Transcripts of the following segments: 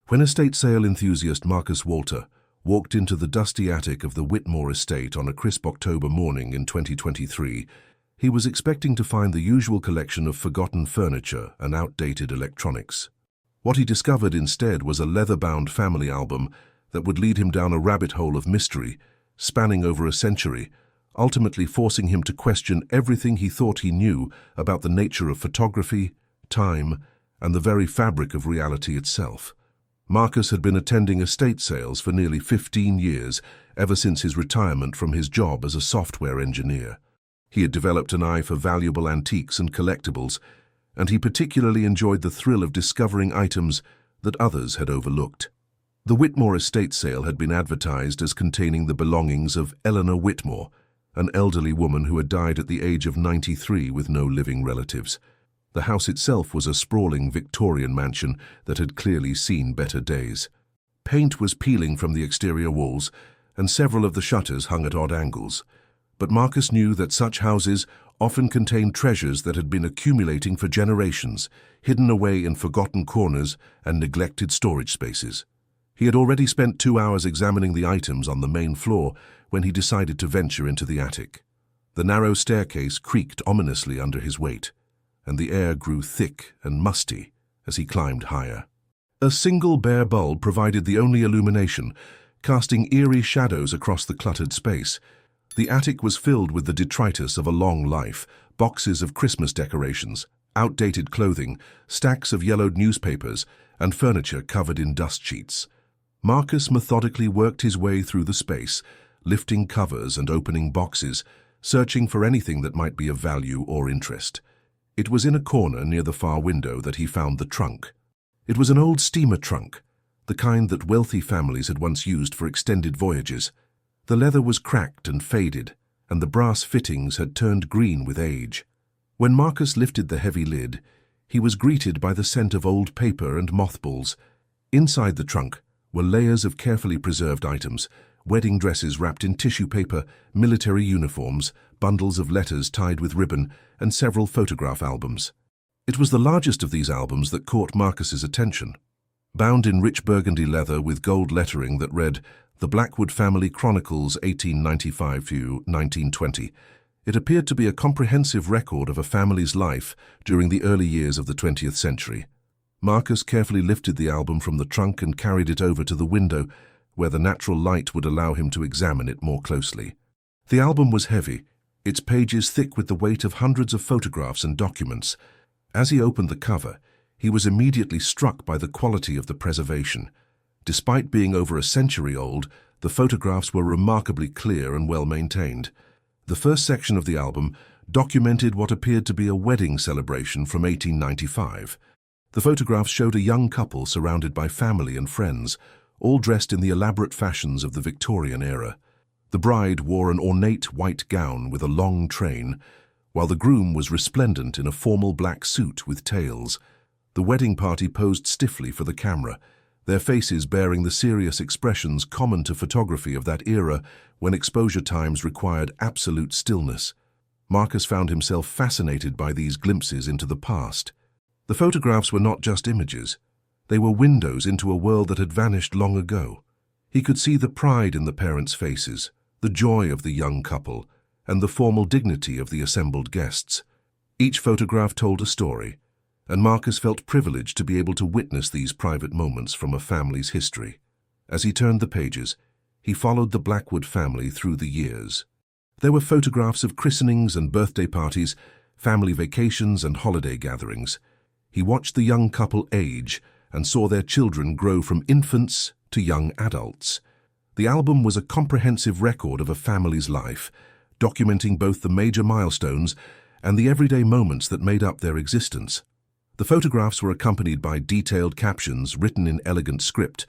When estate sale enthusiast Marcus Walter walked into the dusty attic of the Whitmore estate on a crisp October morning in 2023, he was expecting to find the usual collection of forgotten furniture and outdated electronics. What he discovered instead was a leather-bound family album that would lead him down a rabbit hole of mystery, spanning over a century, ultimately forcing him to question everything he thought he knew about the nature of photography, time, and the very fabric of reality itself. Marcus had been attending estate sales for nearly 15 years, ever since his retirement from his job as a software engineer. He had developed an eye for valuable antiques and collectibles, and he particularly enjoyed the thrill of discovering items that others had overlooked. The Whitmore estate sale had been advertised as containing the belongings of Eleanor Whitmore, an elderly woman who had died at the age of 93 with no living relatives. The house itself was a sprawling Victorian mansion that had clearly seen better days. Paint was peeling from the exterior walls, and several of the shutters hung at odd angles. But Marcus knew that such houses often contained treasures that had been accumulating for generations, hidden away in forgotten corners and neglected storage spaces. He had already spent 2 hours examining the items on the main floor when he decided to venture into the attic. The narrow staircase creaked ominously under his weight, and the air grew thick and musty as he climbed higher. A single bare bulb provided the only illumination, casting eerie shadows across the cluttered space. The attic was filled with the detritus of a long life: boxes of Christmas decorations, outdated clothing, stacks of yellowed newspapers, and furniture covered in dust sheets. Marcus methodically worked his way through the space, lifting covers and opening boxes, searching for anything that might be of value or interest. It was in a corner near the far window that he found the trunk. It was an old steamer trunk, the kind that wealthy families had once used for extended voyages. The leather was cracked and faded, and the brass fittings had turned green with age. When Marcus lifted the heavy lid, he was greeted by the scent of old paper and mothballs. Inside the trunk were layers of carefully preserved items: wedding dresses wrapped in tissue paper, military uniforms, bundles of letters tied with ribbon, and several photograph albums. It was the largest of these albums that caught Marcus's attention. Bound in rich burgundy leather with gold lettering that read, "The Blackwood Family Chronicles 1895–1920, it appeared to be a comprehensive record of a family's life during the early years of the 20th century. Marcus carefully lifted the album from the trunk and carried it over to the window, where the natural light would allow him to examine it more closely. The album was heavy, its pages thick with the weight of hundreds of photographs and documents. As he opened the cover, he was immediately struck by the quality of the preservation. Despite being over a century old, the photographs were remarkably clear and well maintained. The first section of the album documented what appeared to be a wedding celebration from 1895. The photographs showed a young couple surrounded by family and friends, all dressed in the elaborate fashions of the Victorian era. The bride wore an ornate white gown with a long train, while the groom was resplendent in a formal black suit with tails. The wedding party posed stiffly for the camera, their faces bearing the serious expressions common to photography of that era when exposure times required absolute stillness. Marcus found himself fascinated by these glimpses into the past. The photographs were not just images. They were windows into a world that had vanished long ago. He could see the pride in the parents' faces, the joy of the young couple, and the formal dignity of the assembled guests. Each photograph told a story, and Marcus felt privileged to be able to witness these private moments from a family's history. As he turned the pages, he followed the Blackwood family through the years. There were photographs of christenings and birthday parties, family vacations and holiday gatherings. He watched the young couple age and saw their children grow from infants to young adults. The album was a comprehensive record of a family's life, documenting both the major milestones and the everyday moments that made up their existence. The photographs were accompanied by detailed captions written in elegant script,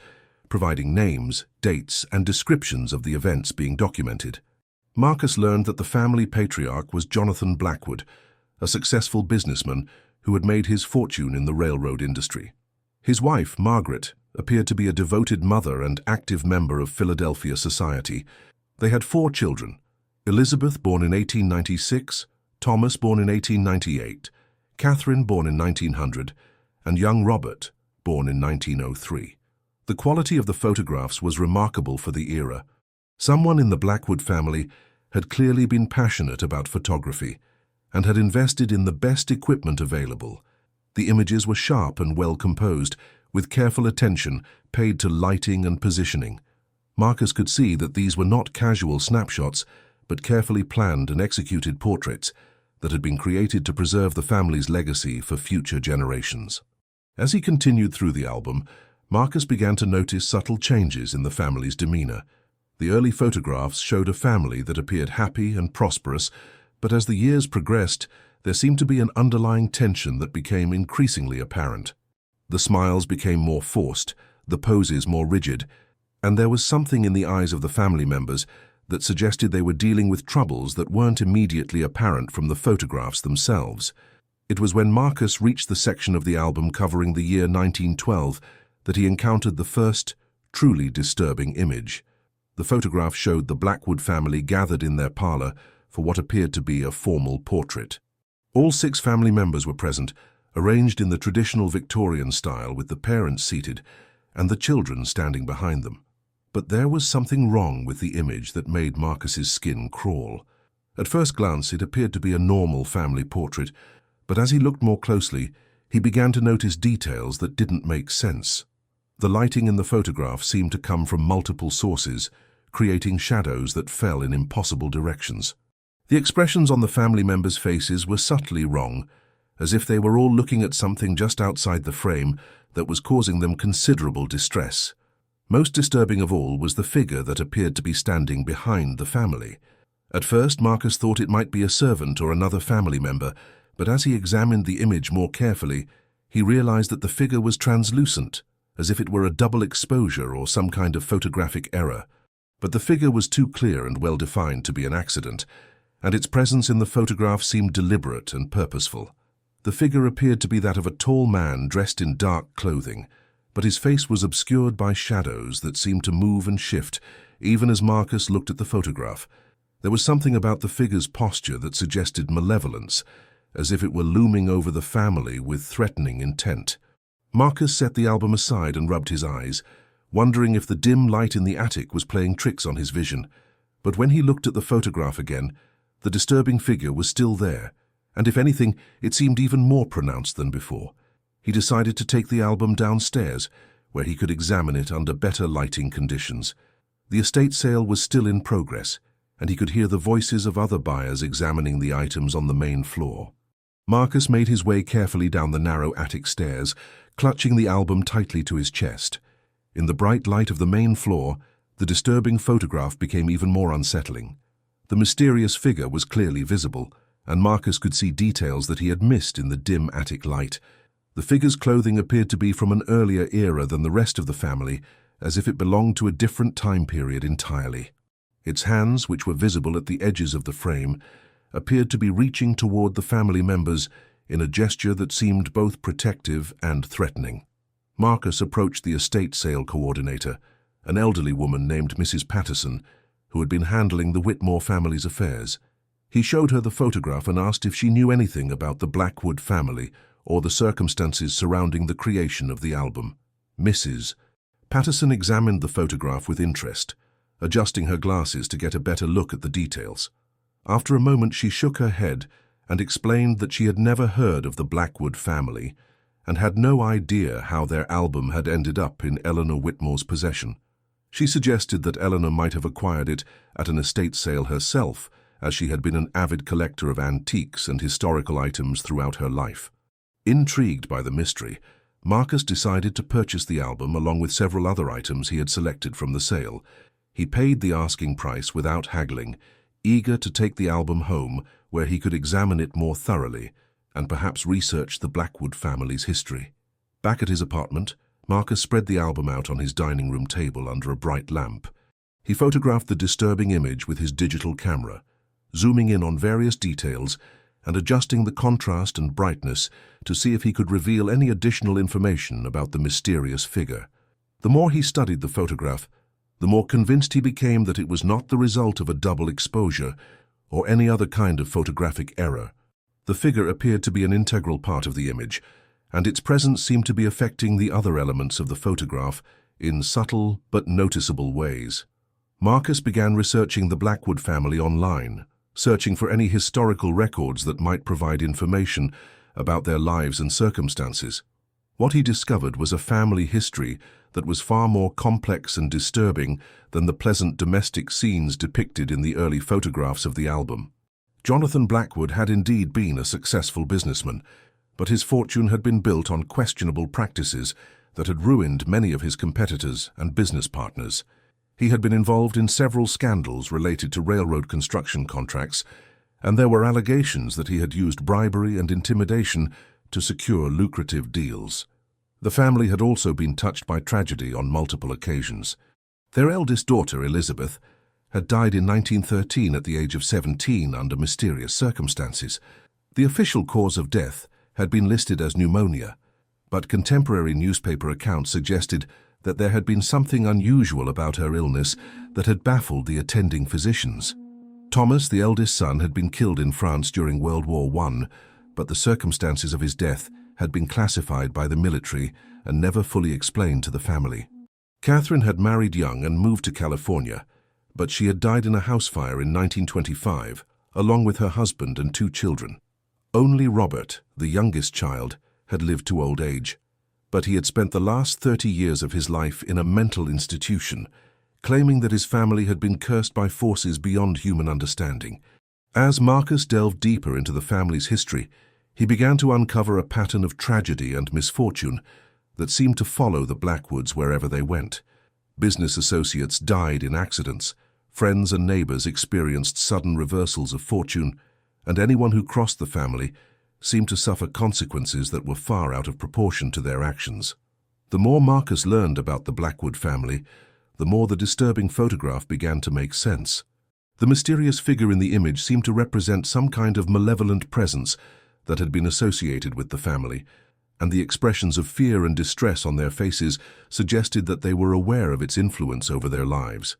providing names, dates, and descriptions of the events being documented. Marcus learned that the family patriarch was Jonathan Blackwood, a successful businessman who had made his fortune in the railroad industry. His wife, Margaret, appeared to be a devoted mother and active member of Philadelphia society. They had 4 children: Elizabeth, born in 1896, Thomas, born in 1898, Catherine, born in 1900, and young Robert, born in 1903. The quality of the photographs was remarkable for the era. Someone in the Blackwood family had clearly been passionate about photography and had invested in the best equipment available. The images were sharp and well composed, with careful attention paid to lighting and positioning. Marcus could see that these were not casual snapshots, but carefully planned and executed portraits that had been created to preserve the family's legacy for future generations. As he continued through the album, Marcus began to notice subtle changes in the family's demeanor. The early photographs showed a family that appeared happy and prosperous, but as the years progressed, there seemed to be an underlying tension that became increasingly apparent. The smiles became more forced, the poses more rigid, and there was something in the eyes of the family members that suggested they were dealing with troubles that weren't immediately apparent from the photographs themselves. It was when Marcus reached the section of the album covering the year 1912 that he encountered the first, truly disturbing image. The photograph showed the Blackwood family gathered in their parlor for what appeared to be a formal portrait. All 6 family members were present, arranged in the traditional Victorian style with the parents seated and the children standing behind them. But there was something wrong with the image that made Marcus's skin crawl. At first glance, it appeared to be a normal family portrait, but as he looked more closely, he began to notice details that didn't make sense. The lighting in the photograph seemed to come from multiple sources, creating shadows that fell in impossible directions. The expressions on the family members' faces were subtly wrong, as if they were all looking at something just outside the frame that was causing them considerable distress. Most disturbing of all was the figure that appeared to be standing behind the family. At first, Marcus thought it might be a servant or another family member, but as he examined the image more carefully, he realized that the figure was translucent, as if it were a double exposure or some kind of photographic error. But the figure was too clear and well-defined to be an accident, and its presence in the photograph seemed deliberate and purposeful. The figure appeared to be that of a tall man dressed in dark clothing, but his face was obscured by shadows that seemed to move and shift, even as Marcus looked at the photograph. There was something about the figure's posture that suggested malevolence, as if it were looming over the family with threatening intent. Marcus set the album aside and rubbed his eyes, wondering if the dim light in the attic was playing tricks on his vision. But when he looked at the photograph again, the disturbing figure was still there, and if anything, it seemed even more pronounced than before. He decided to take the album downstairs, where he could examine it under better lighting conditions. The estate sale was still in progress, and he could hear the voices of other buyers examining the items on the main floor. Marcus made his way carefully down the narrow attic stairs, clutching the album tightly to his chest. In the bright light of the main floor, the disturbing photograph became even more unsettling. The mysterious figure was clearly visible, and Marcus could see details that he had missed in the dim attic light. The figure's clothing appeared to be from an earlier era than the rest of the family, as if it belonged to a different time period entirely. Its hands, which were visible at the edges of the frame, appeared to be reaching toward the family members in a gesture that seemed both protective and threatening. Marcus approached the estate sale coordinator, an elderly woman named Mrs. Patterson, who had been handling the Whitmore family's affairs. He showed her the photograph and asked if she knew anything about the Blackwood family or the circumstances surrounding the creation of the album. Mrs. Patterson examined the photograph with interest, adjusting her glasses to get a better look at the details. After a moment, she shook her head and explained that she had never heard of the Blackwood family and had no idea how their album had ended up in Eleanor Whitmore's possession. She suggested that Eleanor might have acquired it at an estate sale herself, as she had been an avid collector of antiques and historical items throughout her life. Intrigued by the mystery, Marcus decided to purchase the album along with several other items he had selected from the sale. He paid the asking price without haggling, eager to take the album home where he could examine it more thoroughly and perhaps research the Blackwood family's history. Back at his apartment, Marcus spread the album out on his dining room table under a bright lamp. He photographed the disturbing image with his digital camera, zooming in on various details and adjusting the contrast and brightness to see if he could reveal any additional information about the mysterious figure. The more he studied the photograph, the more convinced he became that it was not the result of a double exposure or any other kind of photographic error. The figure appeared to be an integral part of the image, and its presence seemed to be affecting the other elements of the photograph in subtle but noticeable ways. Marcus began researching the Blackwood family online, searching for any historical records that might provide information about their lives and circumstances. What he discovered was a family history that was far more complex and disturbing than the pleasant domestic scenes depicted in the early photographs of the album. Jonathan Blackwood had indeed been a successful businessman, but his fortune had been built on questionable practices that had ruined many of his competitors and business partners. He had been involved in several scandals related to railroad construction contracts, and there were allegations that he had used bribery and intimidation to secure lucrative deals. The family had also been touched by tragedy on multiple occasions. Their eldest daughter, Elizabeth, had died in 1913 at the age of 17 under mysterious circumstances. The official cause of death had been listed as pneumonia, but contemporary newspaper accounts suggested that there had been something unusual about her illness that had baffled the attending physicians. Thomas, the eldest son, had been killed in France during World War I, but the circumstances of his death had been classified by the military and never fully explained to the family. Catherine had married young and moved to California, but she had died in a house fire in 1925, along with her husband and 2 children. Only Robert, the youngest child, had lived to old age, but he had spent the last 30 years of his life in a mental institution, claiming that his family had been cursed by forces beyond human understanding. As Marcus delved deeper into the family's history, he began to uncover a pattern of tragedy and misfortune that seemed to follow the Blackwoods wherever they went. Business associates died in accidents, friends and neighbors experienced sudden reversals of fortune, and anyone who crossed the family seemed to suffer consequences that were far out of proportion to their actions. The more Marcus learned about the Blackwood family, the more the disturbing photograph began to make sense. The mysterious figure in the image seemed to represent some kind of malevolent presence that had been associated with the family, and the expressions of fear and distress on their faces suggested that they were aware of its influence over their lives.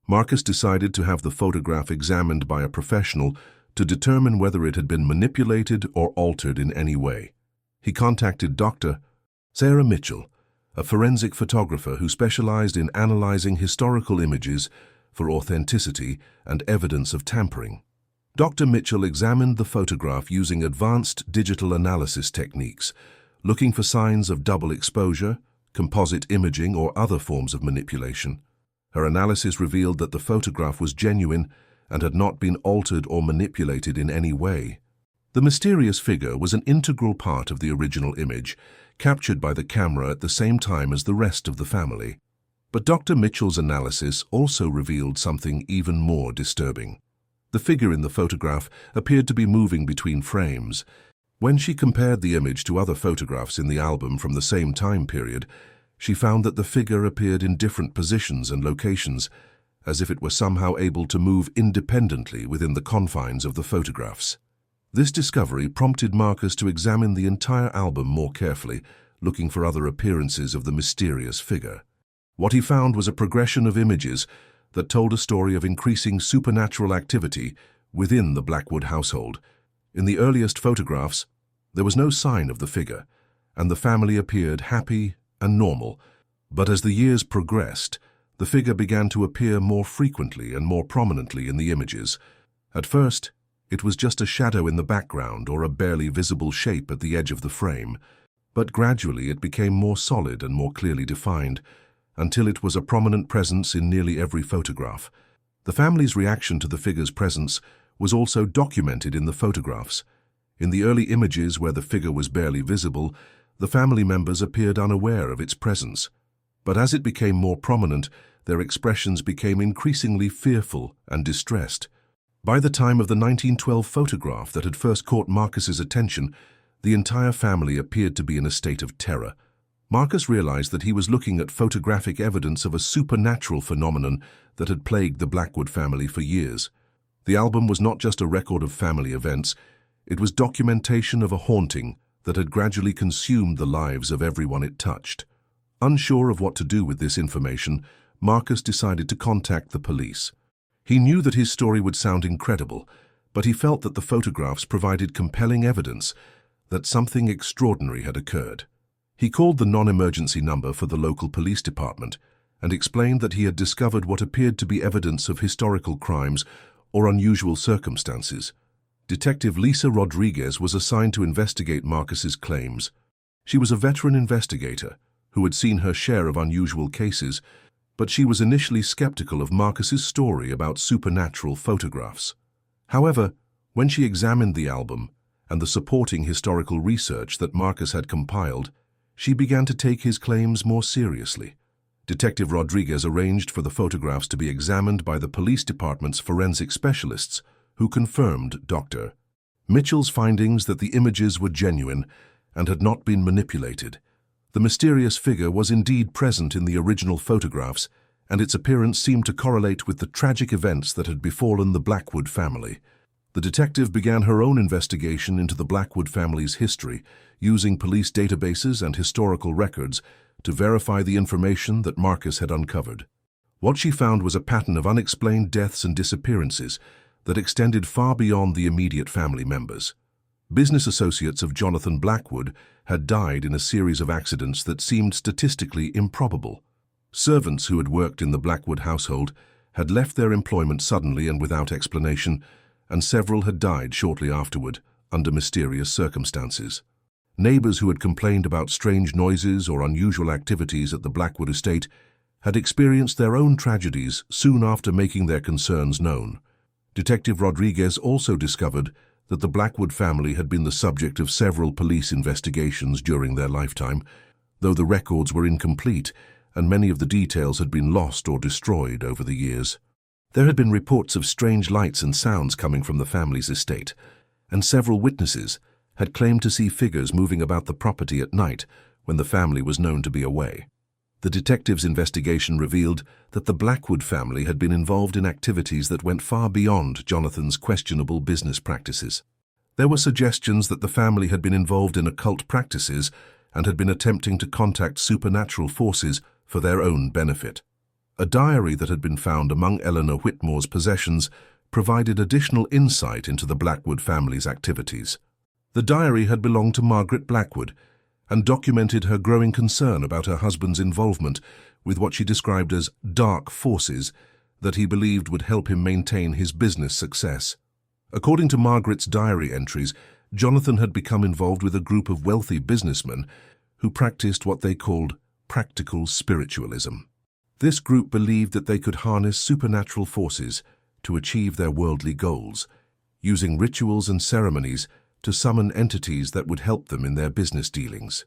Marcus decided to have the photograph examined by a professional to determine whether it had been manipulated or altered in any way. He contacted Dr. Sarah Mitchell, a forensic photographer who specialized in analyzing historical images for authenticity and evidence of tampering. Dr. Mitchell examined the photograph using advanced digital analysis techniques, looking for signs of double exposure, composite imaging, or other forms of manipulation. Her analysis revealed that the photograph was genuine and had not been altered or manipulated in any way. The mysterious figure was an integral part of the original image, captured by the camera at the same time as the rest of the family. But Dr. Mitchell's analysis also revealed something even more disturbing. The figure in the photograph appeared to be moving between frames. When she compared the image to other photographs in the album from the same time period, she found that the figure appeared in different positions and locations, as if it were somehow able to move independently within the confines of the photographs. This discovery prompted Marcus to examine the entire album more carefully, looking for other appearances of the mysterious figure. What he found was a progression of images that told a story of increasing supernatural activity within the Blackwood household. In the earliest photographs, there was no sign of the figure, and the family appeared happy and normal. But as the years progressed, the figure began to appear more frequently and more prominently in the images. At first, it was just a shadow in the background or a barely visible shape at the edge of the frame, but gradually it became more solid and more clearly defined, until it was a prominent presence in nearly every photograph. The family's reaction to the figure's presence was also documented in the photographs. In the early images where the figure was barely visible, the family members appeared unaware of its presence. But as it became more prominent, their expressions became increasingly fearful and distressed. By the time of the 1912 photograph that had first caught Marcus's attention, the entire family appeared to be in a state of terror. Marcus realized that he was looking at photographic evidence of a supernatural phenomenon that had plagued the Blackwood family for years. The album was not just a record of family events, it was documentation of a haunting that had gradually consumed the lives of everyone it touched. Unsure of what to do with this information, Marcus decided to contact the police. He knew that his story would sound incredible, but he felt that the photographs provided compelling evidence that something extraordinary had occurred. He called the non-emergency number for the local police department and explained that he had discovered what appeared to be evidence of historical crimes or unusual circumstances. Detective Lisa Rodriguez was assigned to investigate Marcus's claims. She was a veteran investigator who had seen her share of unusual cases, but she was initially skeptical of Marcus's story about supernatural photographs. However, when she examined the album and the supporting historical research that Marcus had compiled, she began to take his claims more seriously. Detective Rodriguez arranged for the photographs to be examined by the police department's forensic specialists, who confirmed Dr. Mitchell's findings that the images were genuine and had not been manipulated. The mysterious figure was indeed present in the original photographs, and its appearance seemed to correlate with the tragic events that had befallen the Blackwood family. The detective began her own investigation into the Blackwood family's history, using police databases and historical records to verify the information that Marcus had uncovered. What she found was a pattern of unexplained deaths and disappearances that extended far beyond the immediate family members. Business associates of Jonathan Blackwood had died in a series of accidents that seemed statistically improbable. Servants who had worked in the Blackwood household had left their employment suddenly and without explanation, and several had died shortly afterward under mysterious circumstances. Neighbors who had complained about strange noises or unusual activities at the Blackwood estate had experienced their own tragedies soon after making their concerns known. Detective Rodriguez also discovered that the Blackwood family had been the subject of several police investigations during their lifetime, though the records were incomplete and many of the details had been lost or destroyed over the years. There had been reports of strange lights and sounds coming from the family's estate, and several witnesses had claimed to see figures moving about the property at night when the family was known to be away. The detective's investigation revealed that the Blackwood family had been involved in activities that went far beyond Jonathan's questionable business practices. There were suggestions that the family had been involved in occult practices and had been attempting to contact supernatural forces for their own benefit. A diary that had been found among Eleanor Whitmore's possessions provided additional insight into the Blackwood family's activities. The diary had belonged to Margaret Blackwood and documented her growing concern about her husband's involvement with what she described as dark forces that he believed would help him maintain his business success. According to Margaret's diary entries, Jonathan had become involved with a group of wealthy businessmen who practiced what they called practical spiritualism. This group believed that they could harness supernatural forces to achieve their worldly goals, using rituals and ceremonies to summon entities that would help them in their business dealings.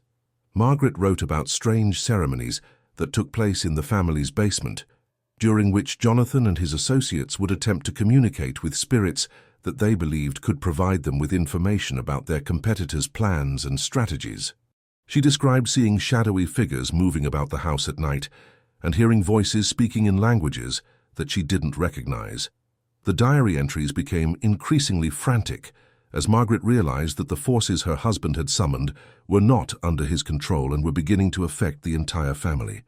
Margaret wrote about strange ceremonies that took place in the family's basement, during which Jonathan and his associates would attempt to communicate with spirits that they believed could provide them with information about their competitors' plans and strategies. She described seeing shadowy figures moving about the house at night and hearing voices speaking in languages that she didn't recognize. The diary entries became increasingly frantic as Margaret realized that the forces her husband had summoned were not under his control and were beginning to affect the entire family.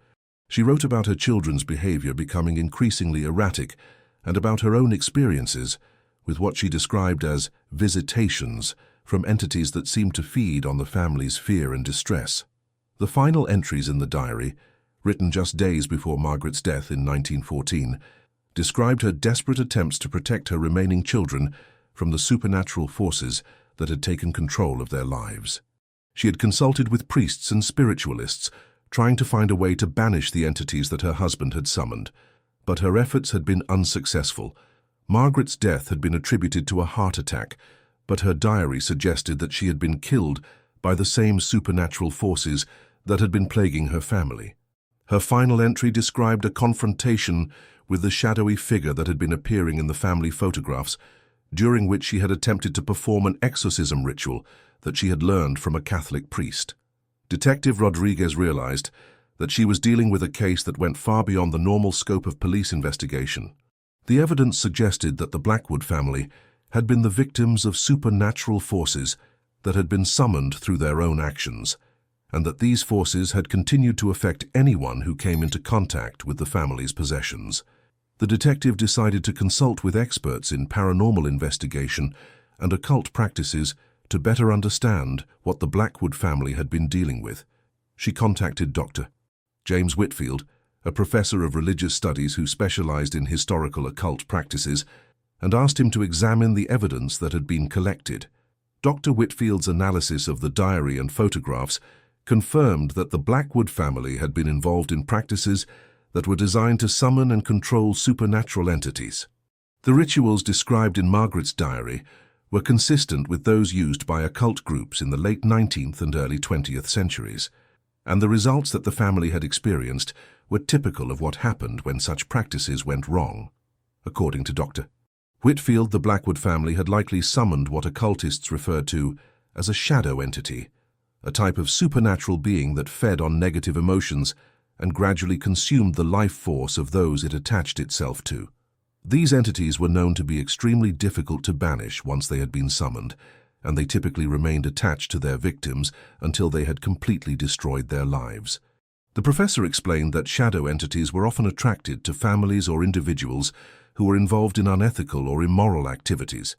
She wrote about her children's behavior becoming increasingly erratic and about her own experiences with what she described as visitations from entities that seemed to feed on the family's fear and distress. The final entries in the diary, written just days before Margaret's death in 1914, described her desperate attempts to protect her remaining children from the supernatural forces that had taken control of their lives. She had consulted with priests and spiritualists, trying to find a way to banish the entities that her husband had summoned, but her efforts had been unsuccessful. Margaret's death had been attributed to a heart attack, but her diary suggested that she had been killed by the same supernatural forces that had been plaguing her family. Her final entry described a confrontation with the shadowy figure that had been appearing in the family photographs, during which she had attempted to perform an exorcism ritual that she had learned from a Catholic priest. Detective Rodriguez realized that she was dealing with a case that went far beyond the normal scope of police investigation. The evidence suggested that the Blackwood family had been the victims of supernatural forces that had been summoned through their own actions, and that these forces had continued to affect anyone who came into contact with the family's possessions. The detective decided to consult with experts in paranormal investigation and occult practices to better understand what the Blackwood family had been dealing with. She contacted Dr. James Whitfield, a professor of religious studies who specialized in historical occult practices, and asked him to examine the evidence that had been collected. Dr. Whitfield's analysis of the diary and photographs confirmed that the Blackwood family had been involved in practices that were designed to summon and control supernatural entities. The rituals described in Margaret's diary were consistent with those used by occult groups in the late 19th and early 20th centuries, and the results that the family had experienced were typical of what happened when such practices went wrong. According to Dr. Whitfield, the Blackwood family had likely summoned what occultists referred to as a shadow entity, a type of supernatural being that fed on negative emotions and gradually consumed the life force of those it attached itself to. These entities were known to be extremely difficult to banish once they had been summoned, and they typically remained attached to their victims until they had completely destroyed their lives. The professor explained that shadow entities were often attracted to families or individuals who were involved in unethical or immoral activities,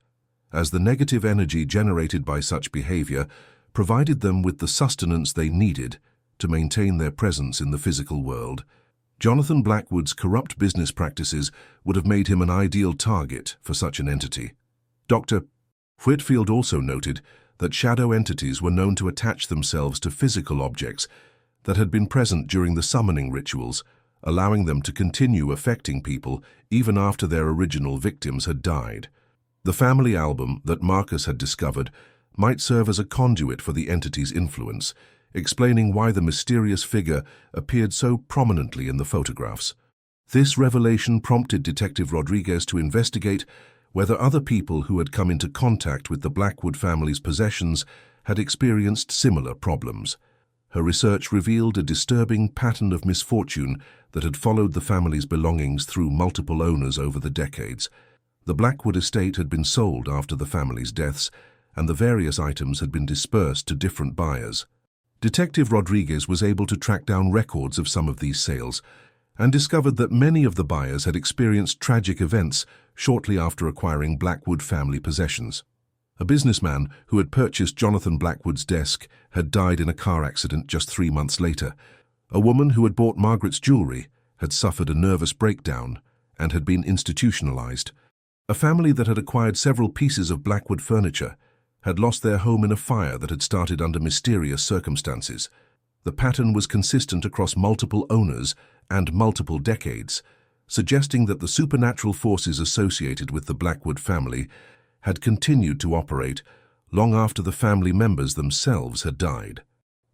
as the negative energy generated by such behavior provided them with the sustenance they needed to maintain their presence in the physical world. Jonathan Blackwood's corrupt business practices would have made him an ideal target for such an entity. Dr. Whitfield also noted that shadow entities were known to attach themselves to physical objects that had been present during the summoning rituals, allowing them to continue affecting people even after their original victims had died. The family album that Marcus had discovered might serve as a conduit for the entity's influence, explaining why the mysterious figure appeared so prominently in the photographs. This revelation prompted Detective Rodriguez to investigate whether other people who had come into contact with the Blackwood family's possessions had experienced similar problems. Her research revealed a disturbing pattern of misfortune that had followed the family's belongings through multiple owners over the decades. The Blackwood estate had been sold after the family's deaths, and the various items had been dispersed to different buyers. Detective Rodriguez was able to track down records of some of these sales and discovered that many of the buyers had experienced tragic events shortly after acquiring Blackwood family possessions. A businessman who had purchased Jonathan Blackwood's desk had died in a car accident just 3 months later. A woman who had bought Margaret's jewelry had suffered a nervous breakdown and had been institutionalized. A family that had acquired several pieces of Blackwood furniture had lost their home in a fire that had started under mysterious circumstances. The pattern was consistent across multiple owners and multiple decades, suggesting that the supernatural forces associated with the Blackwood family had continued to operate long after the family members themselves had died.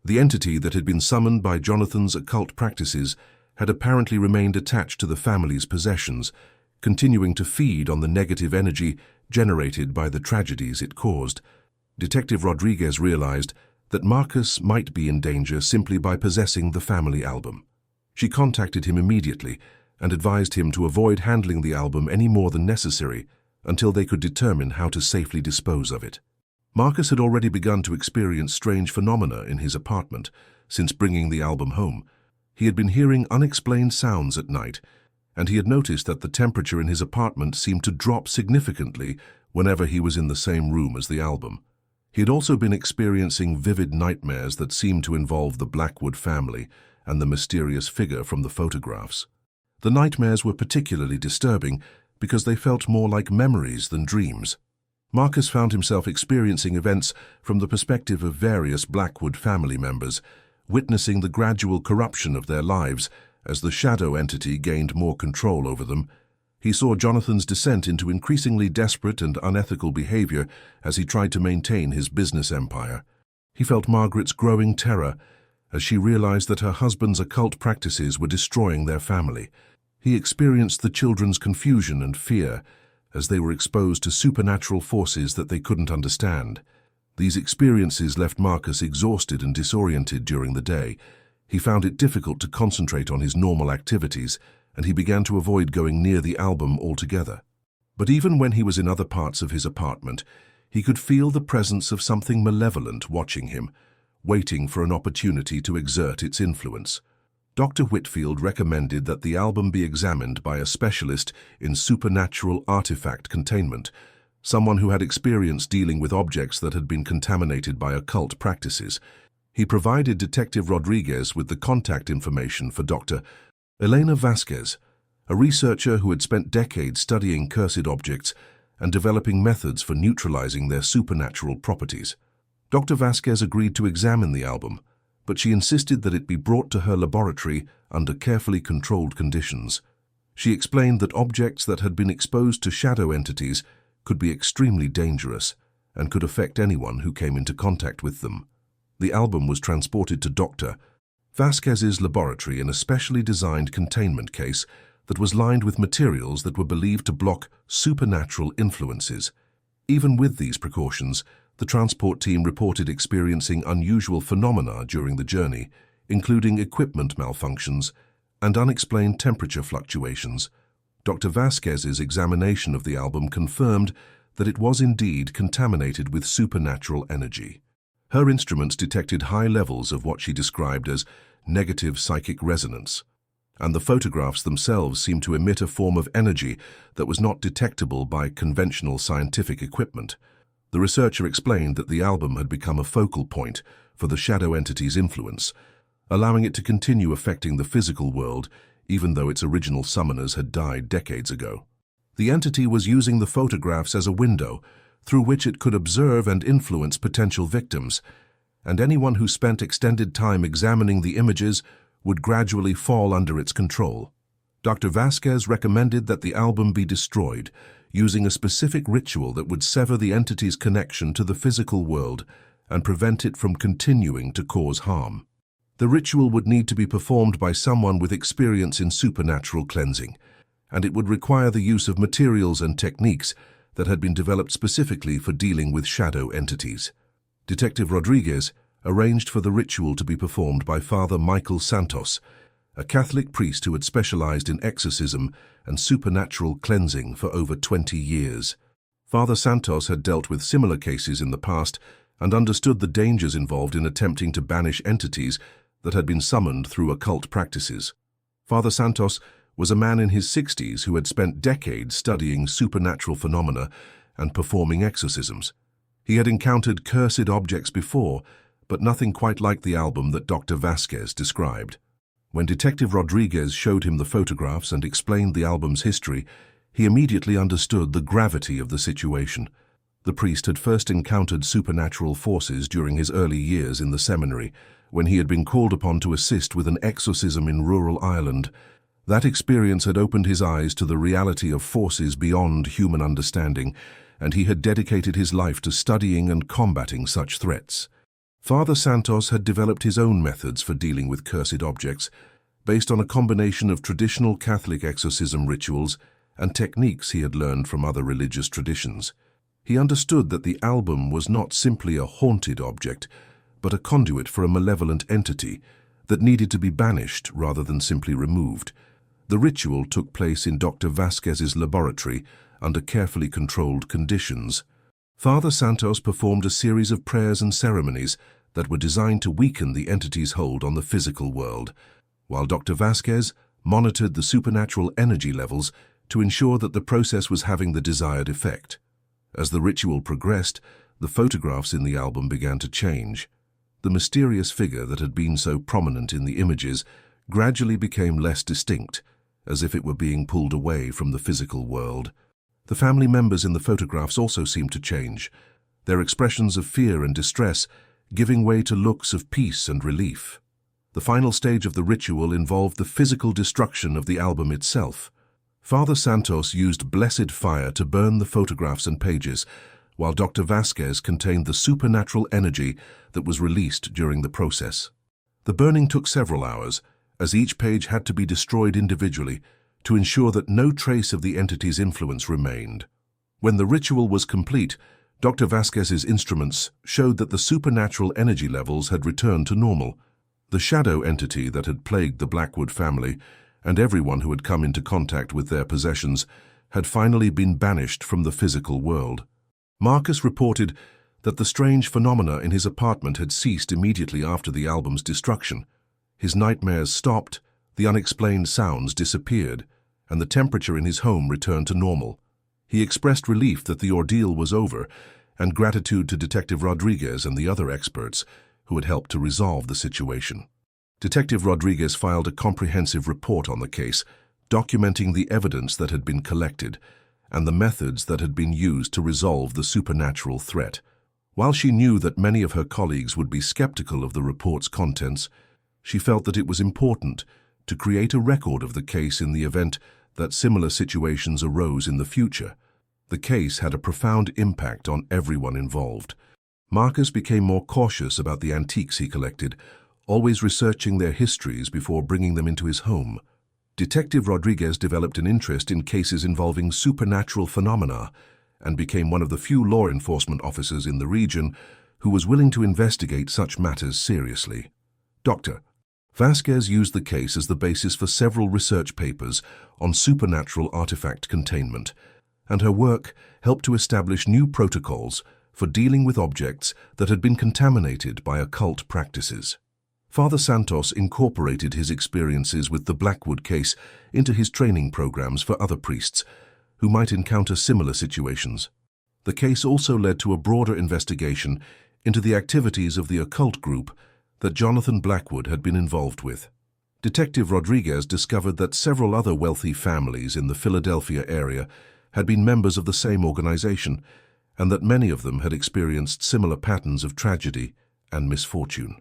The entity that had been summoned by Jonathan's occult practices had apparently remained attached to the family's possessions, continuing to feed on the negative energy generated by the tragedies it caused. Detective Rodriguez realized that Marcus might be in danger simply by possessing the family album. She contacted him immediately and advised him to avoid handling the album any more than necessary until they could determine how to safely dispose of it. Marcus had already begun to experience strange phenomena in his apartment since bringing the album home. He had been hearing unexplained sounds at night, and he had noticed that the temperature in his apartment seemed to drop significantly whenever he was in the same room as the album. He had also been experiencing vivid nightmares that seemed to involve the Blackwood family and the mysterious figure from the photographs. The nightmares were particularly disturbing because they felt more like memories than dreams. Marcus found himself experiencing events from the perspective of various Blackwood family members, witnessing the gradual corruption of their lives as the shadow entity gained more control over them. He saw Jonathan's descent into increasingly desperate and unethical behavior as he tried to maintain his business empire. He felt Margaret's growing terror as she realized that her husband's occult practices were destroying their family. He experienced the children's confusion and fear as they were exposed to supernatural forces that they couldn't understand. These experiences left Marcus exhausted and disoriented during the day. He found it difficult to concentrate on his normal activities, and he began to avoid going near the album altogether. But even when he was in other parts of his apartment, he could feel the presence of something malevolent watching him, waiting for an opportunity to exert its influence. Dr. Whitfield recommended that the album be examined by a specialist in supernatural artifact containment, someone who had experience dealing with objects that had been contaminated by occult practices. He provided Detective Rodriguez with the contact information for Dr. Elena Vasquez, a researcher who had spent decades studying cursed objects and developing methods for neutralizing their supernatural properties. Dr. Vasquez agreed to examine the album, but she insisted that it be brought to her laboratory under carefully controlled conditions. She explained that objects that had been exposed to shadow entities could be extremely dangerous and could affect anyone who came into contact with them. The album was transported to Dr. Vasquez's laboratory in a specially designed containment case that was lined with materials that were believed to block supernatural influences. Even with these precautions, the transport team reported experiencing unusual phenomena during the journey, including equipment malfunctions and unexplained temperature fluctuations. Dr. Vasquez's examination of the album confirmed that it was indeed contaminated with supernatural energy. Her instruments detected high levels of what she described as negative psychic resonance, and the photographs themselves seemed to emit a form of energy that was not detectable by conventional scientific equipment. The researcher explained that the album had become a focal point for the shadow entity's influence, allowing it to continue affecting the physical world even though its original summoners had died decades ago. The entity was using the photographs as a window through which it could observe and influence potential victims, and anyone who spent extended time examining the images would gradually fall under its control. Dr. Vasquez recommended that the album be destroyed, using a specific ritual that would sever the entity's connection to the physical world and prevent it from continuing to cause harm. The ritual would need to be performed by someone with experience in supernatural cleansing, and it would require the use of materials and techniques that had been developed specifically for dealing with shadow entities. Detective Rodriguez arranged for the ritual to be performed by Father Michael Santos, a Catholic priest who had specialized in exorcism and supernatural cleansing for over 20 years. Father Santos had dealt with similar cases in the past and understood the dangers involved in attempting to banish entities that had been summoned through occult practices. Father Santos was a man in his 60s who had spent decades studying supernatural phenomena and performing exorcisms. He had encountered cursed objects before, but nothing quite like the album that Dr. Vasquez described. When Detective Rodriguez showed him the photographs and explained the album's history, he immediately understood the gravity of the situation. The priest had first encountered supernatural forces during his early years in the seminary, when he had been called upon to assist with an exorcism in rural Ireland. That experience had opened his eyes to the reality of forces beyond human understanding, and he had dedicated his life to studying and combating such threats. Father Santos had developed his own methods for dealing with cursed objects, based on a combination of traditional Catholic exorcism rituals and techniques he had learned from other religious traditions. He understood that the album was not simply a haunted object, but a conduit for a malevolent entity that needed to be banished rather than simply removed. The ritual took place in Dr. Vasquez's laboratory under carefully controlled conditions. Father Santos performed a series of prayers and ceremonies that were designed to weaken the entity's hold on the physical world, while Dr. Vasquez monitored the supernatural energy levels to ensure that the process was having the desired effect. As the ritual progressed, the photographs in the album began to change. The mysterious figure that had been so prominent in the images gradually became less distinct, as if it were being pulled away from the physical world. The family members in the photographs also seemed to change, their expressions of fear and distress giving way to looks of peace and relief. The final stage of the ritual involved the physical destruction of the album itself. Father Santos used blessed fire to burn the photographs and pages, while Dr. Vasquez contained the supernatural energy that was released during the process. The burning took several hours, as each page had to be destroyed individually to ensure that no trace of the entity's influence remained. When the ritual was complete, Dr. Vasquez's instruments showed that the supernatural energy levels had returned to normal. The shadow entity that had plagued the Blackwood family and everyone who had come into contact with their possessions had finally been banished from the physical world. Marcus reported that the strange phenomena in his apartment had ceased immediately after the album's destruction. His nightmares stopped, the unexplained sounds disappeared, and the temperature in his home returned to normal. He expressed relief that the ordeal was over and gratitude to Detective Rodriguez and the other experts who had helped to resolve the situation. Detective Rodriguez filed a comprehensive report on the case, documenting the evidence that had been collected and the methods that had been used to resolve the supernatural threat. While she knew that many of her colleagues would be skeptical of the report's contents, she felt that it was important to create a record of the case in the event that similar situations arose in the future. The case had a profound impact on everyone involved. Marcus became more cautious about the antiques he collected, always researching their histories before bringing them into his home. Detective Rodriguez developed an interest in cases involving supernatural phenomena and became one of the few law enforcement officers in the region who was willing to investigate such matters seriously. Dr. Vasquez used the case as the basis for several research papers on supernatural artifact containment, and her work helped to establish new protocols for dealing with objects that had been contaminated by occult practices. Father Santos incorporated his experiences with the Blackwood case into his training programs for other priests who might encounter similar situations. The case also led to a broader investigation into the activities of the occult group that Jonathan Blackwood had been involved with. Detective Rodriguez discovered that several other wealthy families in the Philadelphia area had been members of the same organization, and that many of them had experienced similar patterns of tragedy and misfortune.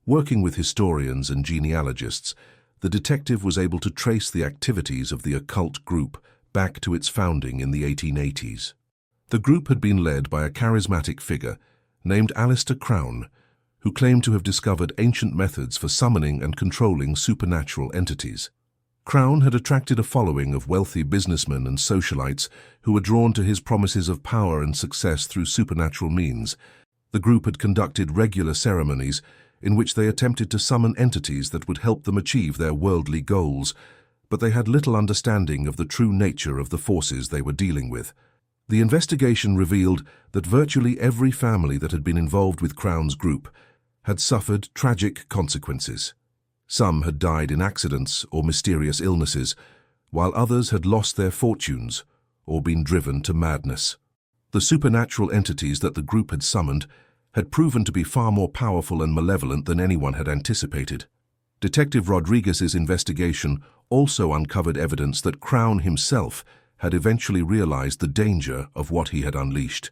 Working with historians and genealogists, the detective was able to trace the activities of the occult group back to its founding in the 1880s. The group had been led by a charismatic figure named Alistair Crowne, who claimed to have discovered ancient methods for summoning and controlling supernatural entities. Crowne had attracted a following of wealthy businessmen and socialites who were drawn to his promises of power and success through supernatural means. The group had conducted regular ceremonies in which they attempted to summon entities that would help them achieve their worldly goals, but they had little understanding of the true nature of the forces they were dealing with. The investigation revealed that virtually every family that had been involved with Crowne's group had suffered tragic consequences. Some had died in accidents or mysterious illnesses, while others had lost their fortunes or been driven to madness. The supernatural entities that the group had summoned had proven to be far more powerful and malevolent than anyone had anticipated. Detective Rodriguez's investigation also uncovered evidence that Crowne himself had eventually realized the danger of what he had unleashed.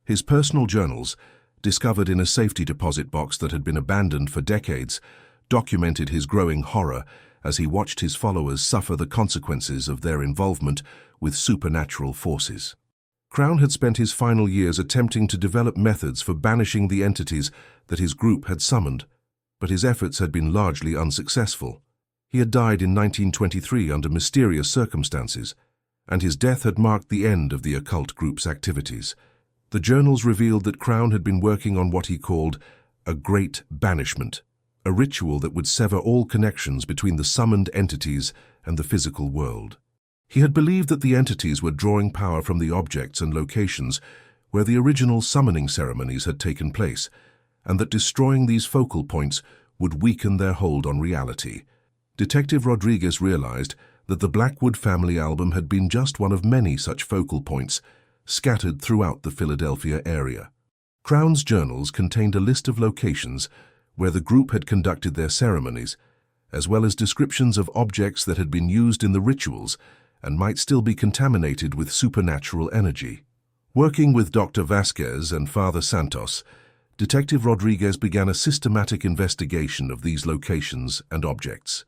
His personal journals, discovered in a safety deposit box that had been abandoned for decades, documented his growing horror as he watched his followers suffer the consequences of their involvement with supernatural forces. Crowne had spent his final years attempting to develop methods for banishing the entities that his group had summoned, but his efforts had been largely unsuccessful. He had died in 1923 under mysterious circumstances, and his death had marked the end of the occult group's activities. The journals revealed that Crowne had been working on what he called a great banishment, a ritual that would sever all connections between the summoned entities and the physical world. He had believed that the entities were drawing power from the objects and locations where the original summoning ceremonies had taken place, and that destroying these focal points would weaken their hold on reality. Detective Rodriguez realized that the Blackwood family album had been just one of many such focal points scattered throughout the Philadelphia area. Crowne's journals contained a list of locations where the group had conducted their ceremonies, as well as descriptions of objects that had been used in the rituals and might still be contaminated with supernatural energy. Working with Dr. Vasquez and Father Santos, Detective Rodriguez began a systematic investigation of these locations and objects.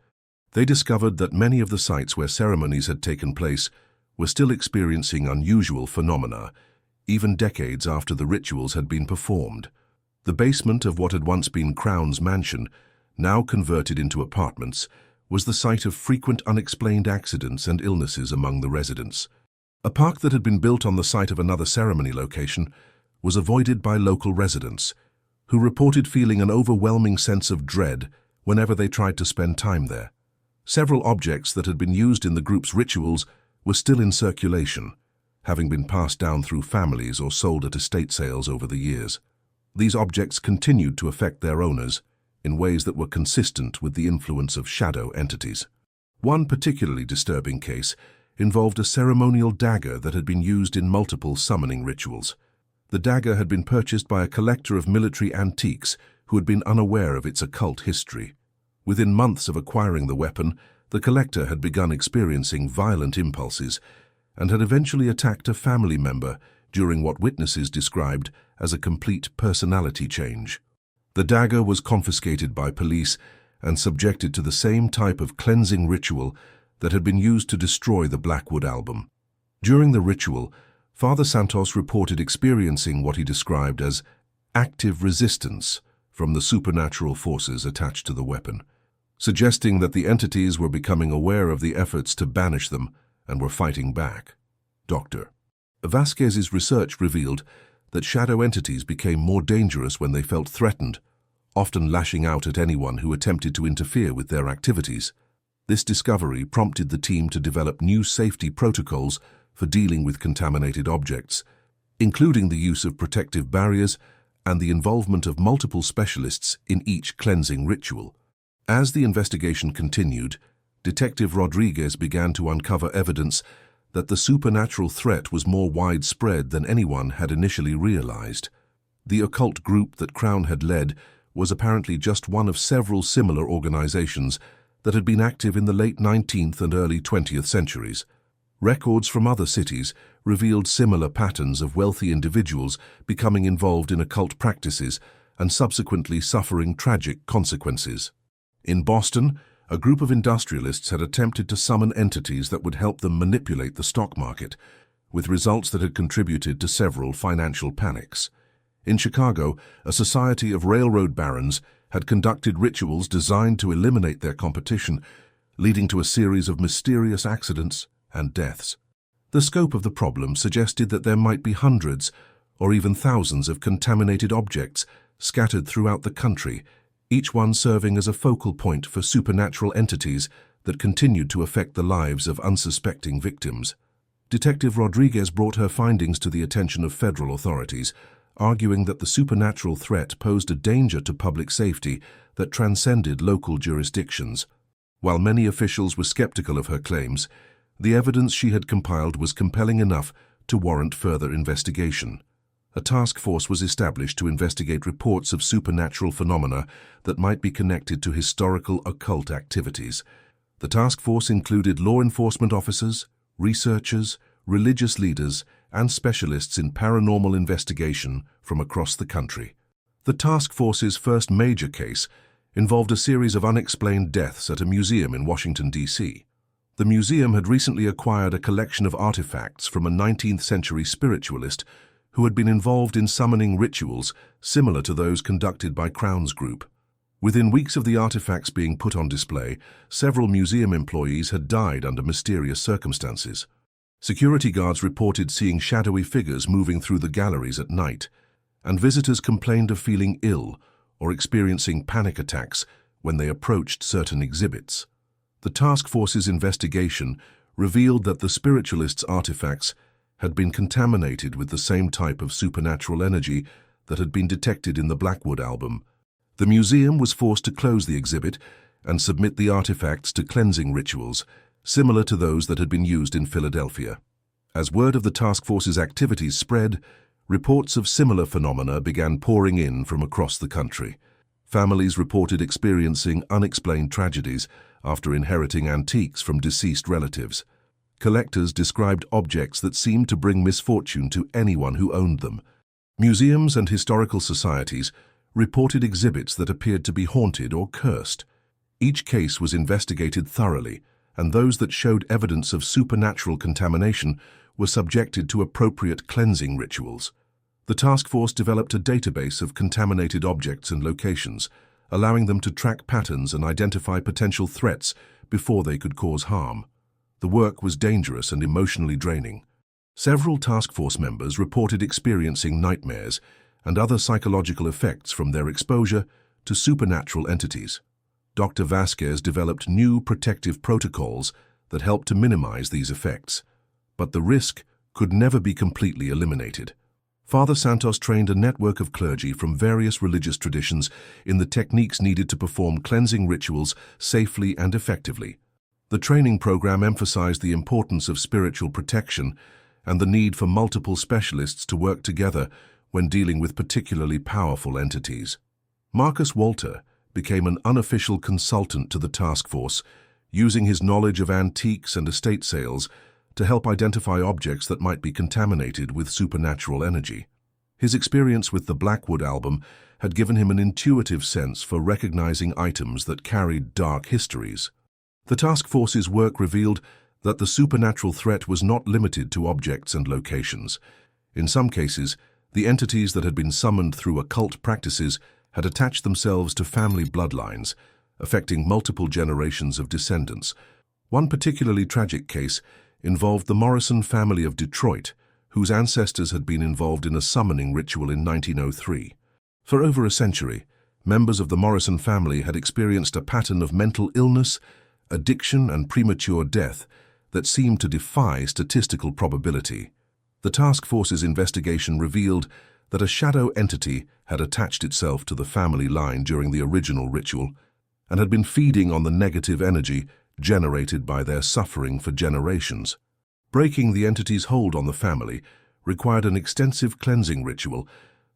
They discovered that many of the sites where ceremonies had taken place were still experiencing unusual phenomena, even decades after the rituals had been performed. The basement of what had once been Crowne's mansion, now converted into apartments, was the site of frequent unexplained accidents and illnesses among the residents. A park that had been built on the site of another ceremony location was avoided by local residents, who reported feeling an overwhelming sense of dread whenever they tried to spend time there. Several objects that had been used in the group's rituals were still in circulation, having been passed down through families or sold at estate sales over the years. These objects continued to affect their owners in ways that were consistent with the influence of shadow entities. One particularly disturbing case involved a ceremonial dagger that had been used in multiple summoning rituals. The dagger had been purchased by a collector of military antiques who had been unaware of its occult history. Within months of acquiring the weapon, the collector had begun experiencing violent impulses and had eventually attacked a family member during what witnesses described as a complete personality change. The dagger was confiscated by police and subjected to the same type of cleansing ritual that had been used to destroy the Blackwood album. During the ritual, Father Santos reported experiencing what he described as active resistance from the supernatural forces attached to the weapon, suggesting that the entities were becoming aware of the efforts to banish them and were fighting back. Dr. Vasquez's research revealed that shadow entities became more dangerous when they felt threatened, often lashing out at anyone who attempted to interfere with their activities. This discovery prompted the team to develop new safety protocols for dealing with contaminated objects, including the use of protective barriers and the involvement of multiple specialists in each cleansing ritual. As the investigation continued, Detective Rodriguez began to uncover evidence that the supernatural threat was more widespread than anyone had initially realized. The occult group that Crown had led was apparently just one of several similar organizations that had been active in the late 19th and early 20th centuries. Records from other cities revealed similar patterns of wealthy individuals becoming involved in occult practices and subsequently suffering tragic consequences. In Boston, a group of industrialists had attempted to summon entities that would help them manipulate the stock market, with results that had contributed to several financial panics. In Chicago, a society of railroad barons had conducted rituals designed to eliminate their competition, leading to a series of mysterious accidents and deaths. The scope of the problem suggested that there might be hundreds or even thousands of contaminated objects scattered throughout the country, each one serving as a focal point for supernatural entities that continued to affect the lives of unsuspecting victims. Detective Rodriguez brought her findings to the attention of federal authorities, arguing that the supernatural threat posed a danger to public safety that transcended local jurisdictions. While many officials were skeptical of her claims, the evidence she had compiled was compelling enough to warrant further investigation. A task force was established to investigate reports of supernatural phenomena that might be connected to historical occult activities. The task force included law enforcement officers, researchers, religious leaders, and specialists in paranormal investigation from across the country. The task force's first major case involved a series of unexplained deaths at a museum in Washington, D.C. The museum had recently acquired a collection of artifacts from a 19th century spiritualist who had been involved in summoning rituals similar to those conducted by Crown's group. Within weeks of the artifacts being put on display, several museum employees had died under mysterious circumstances. Security guards reported seeing shadowy figures moving through the galleries at night, and visitors complained of feeling ill or experiencing panic attacks when they approached certain exhibits. The task force's investigation revealed that the spiritualist's artifacts had been contaminated with the same type of supernatural energy that had been detected in the Blackwood album. The museum was forced to close the exhibit and submit the artifacts to cleansing rituals, similar to those that had been used in Philadelphia. As word of the task force's activities spread, reports of similar phenomena began pouring in from across the country. Families reported experiencing unexplained tragedies after inheriting antiques from deceased relatives. Collectors described objects that seemed to bring misfortune to anyone who owned them. Museums and historical societies reported exhibits that appeared to be haunted or cursed. Each case was investigated thoroughly, and those that showed evidence of supernatural contamination were subjected to appropriate cleansing rituals. The task force developed a database of contaminated objects and locations, allowing them to track patterns and identify potential threats before they could cause harm. The work was dangerous and emotionally draining. Several task force members reported experiencing nightmares and other psychological effects from their exposure to supernatural entities. Dr. Vasquez developed new protective protocols that helped to minimize these effects, but the risk could never be completely eliminated. Father Santos trained a network of clergy from various religious traditions in the techniques needed to perform cleansing rituals safely and effectively. The training program emphasized the importance of spiritual protection and the need for multiple specialists to work together when dealing with particularly powerful entities. Marcus Walter became an unofficial consultant to the task force, using his knowledge of antiques and estate sales to help identify objects that might be contaminated with supernatural energy. His experience with the Blackwood album had given him an intuitive sense for recognizing items that carried dark histories. The task force's work revealed that the supernatural threat was not limited to objects and locations. In some cases, the entities that had been summoned through occult practices had attached themselves to family bloodlines, affecting multiple generations of descendants. One particularly tragic case involved the Morrison family of Detroit, whose ancestors had been involved in a summoning ritual in 1903. For over a century, members of the Morrison family had experienced a pattern of mental illness, addiction, and premature death that seemed to defy statistical probability. The task force's investigation revealed that a shadow entity had attached itself to the family line during the original ritual and had been feeding on the negative energy generated by their suffering for generations. Breaking the entity's hold on the family required an extensive cleansing ritual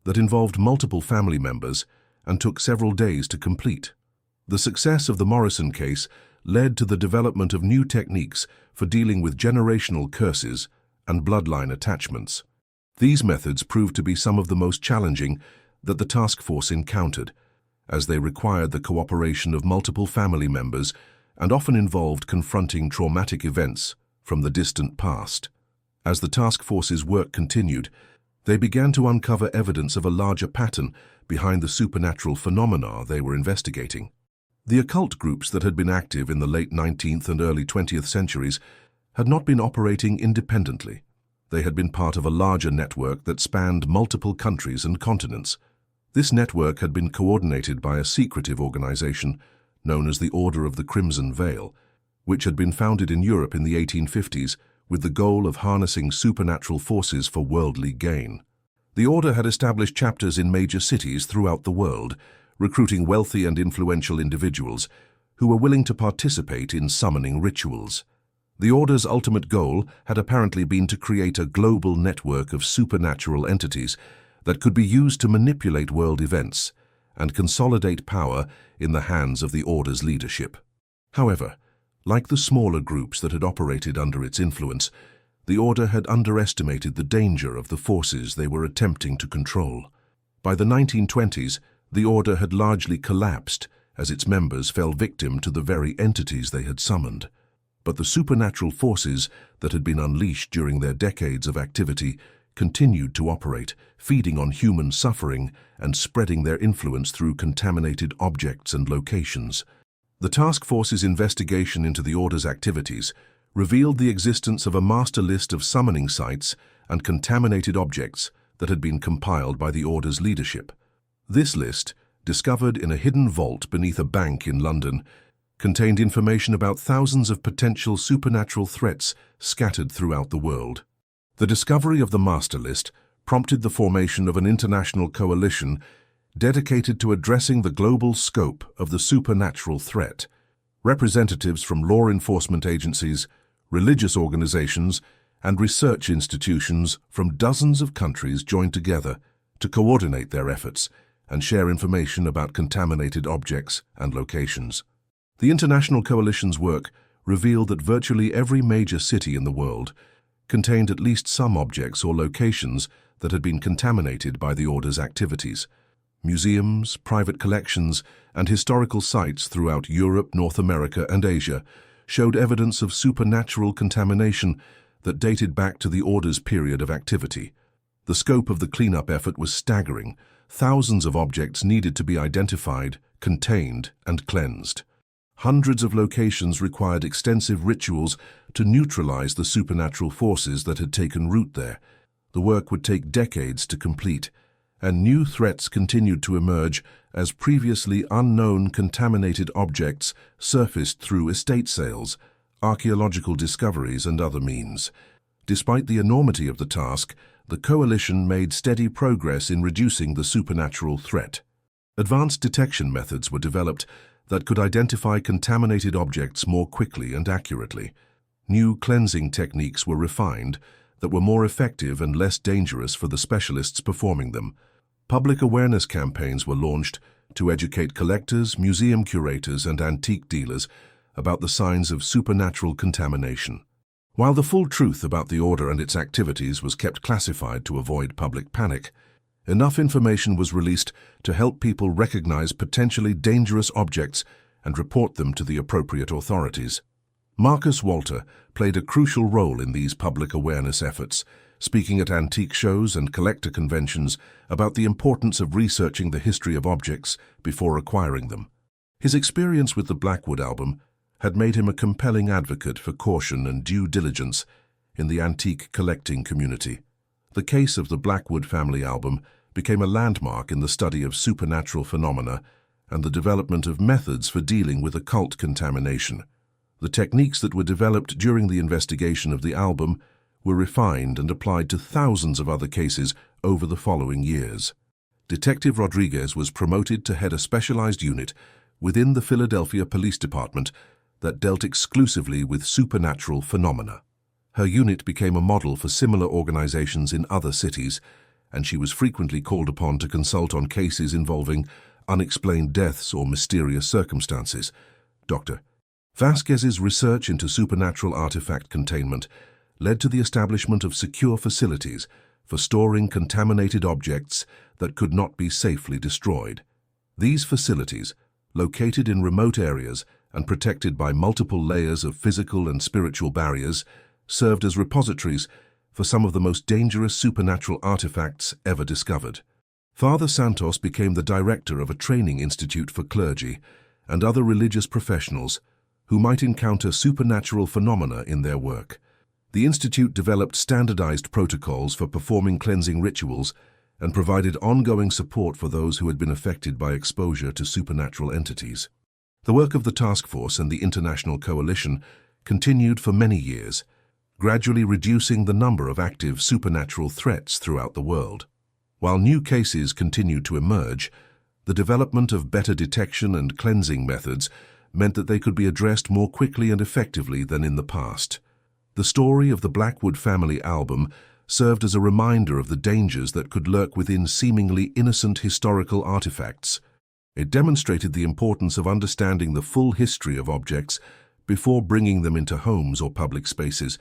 that involved multiple family members and took several days to complete. The success of the Morrison case led to the development of new techniques for dealing with generational curses and bloodline attachments. These methods proved to be some of the most challenging that the task force encountered, as they required the cooperation of multiple family members and often involved confronting traumatic events from the distant past. As the task force's work continued, they began to uncover evidence of a larger pattern behind the supernatural phenomena they were investigating. The occult groups that had been active in the late 19th and early 20th centuries had not been operating independently. They had been part of a larger network that spanned multiple countries and continents. This network had been coordinated by a secretive organization known as the Order of the Crimson Veil, which had been founded in Europe in the 1850s with the goal of harnessing supernatural forces for worldly gain. The Order had established chapters in major cities throughout the world, recruiting wealthy and influential individuals who were willing to participate in summoning rituals. The Order's ultimate goal had apparently been to create a global network of supernatural entities that could be used to manipulate world events and consolidate power in the hands of the Order's leadership. However, like the smaller groups that had operated under its influence, the Order had underestimated the danger of the forces they were attempting to control. By the 1920s, the Order had largely collapsed as its members fell victim to the very entities they had summoned. But the supernatural forces that had been unleashed during their decades of activity continued to operate, feeding on human suffering and spreading their influence through contaminated objects and locations. The task force's investigation into the Order's activities revealed the existence of a master list of summoning sites and contaminated objects that had been compiled by the Order's leadership. This list, discovered in a hidden vault beneath a bank in London, contained information about thousands of potential supernatural threats scattered throughout the world. The discovery of the master list prompted the formation of an international coalition dedicated to addressing the global scope of the supernatural threat. Representatives from law enforcement agencies, religious organizations, and research institutions from dozens of countries joined together to coordinate their efforts and share information about contaminated objects and locations. The International Coalition's work revealed that virtually every major city in the world contained at least some objects or locations that had been contaminated by the Order's activities. Museums, private collections, and historical sites throughout Europe, North America, and Asia showed evidence of supernatural contamination that dated back to the Order's period of activity. The scope of the cleanup effort was staggering. Thousands of objects needed to be identified, contained, and cleansed. Hundreds of locations required extensive rituals to neutralize the supernatural forces that had taken root there. The work would take decades to complete, and new threats continued to emerge as previously unknown contaminated objects surfaced through estate sales, archaeological discoveries, and other means. Despite the enormity of the task, the coalition made steady progress in reducing the supernatural threat. Advanced detection methods were developed that could identify contaminated objects more quickly and accurately. New cleansing techniques were refined that were more effective and less dangerous for the specialists performing them. Public awareness campaigns were launched to educate collectors, museum curators, and antique dealers about the signs of supernatural contamination. While the full truth about the order and its activities was kept classified to avoid public panic, enough information was released to help people recognize potentially dangerous objects and report them to the appropriate authorities. Marcus Walter played a crucial role in these public awareness efforts, speaking at antique shows and collector conventions about the importance of researching the history of objects before acquiring them. His experience with the Blackwood album had made him a compelling advocate for caution and due diligence in the antique collecting community. The case of the Blackwood family album became a landmark in the study of supernatural phenomena and the development of methods for dealing with occult contamination. The techniques that were developed during the investigation of the album were refined and applied to thousands of other cases over the following years. Detective Rodriguez was promoted to head a specialized unit within the Philadelphia Police Department that dealt exclusively with supernatural phenomena. Her unit became a model for similar organizations in other cities, and she was frequently called upon to consult on cases involving unexplained deaths or mysterious circumstances. Dr. Vasquez's research into supernatural artifact containment led to the establishment of secure facilities for storing contaminated objects that could not be safely destroyed. These facilities, located in remote areas and protected by multiple layers of physical and spiritual barriers, served as repositories for some of the most dangerous supernatural artifacts ever discovered. Father Santos became the director of a training institute for clergy and other religious professionals who might encounter supernatural phenomena in their work. The institute developed standardized protocols for performing cleansing rituals and provided ongoing support for those who had been affected by exposure to supernatural entities. The work of the task force and the international coalition continued for many years, gradually reducing the number of active supernatural threats throughout the world. While new cases continued to emerge, the development of better detection and cleansing methods meant that they could be addressed more quickly and effectively than in the past. The story of the Blackwood family album served as a reminder of the dangers that could lurk within seemingly innocent historical artifacts. It demonstrated the importance of understanding the full history of objects before bringing them into homes or public spaces,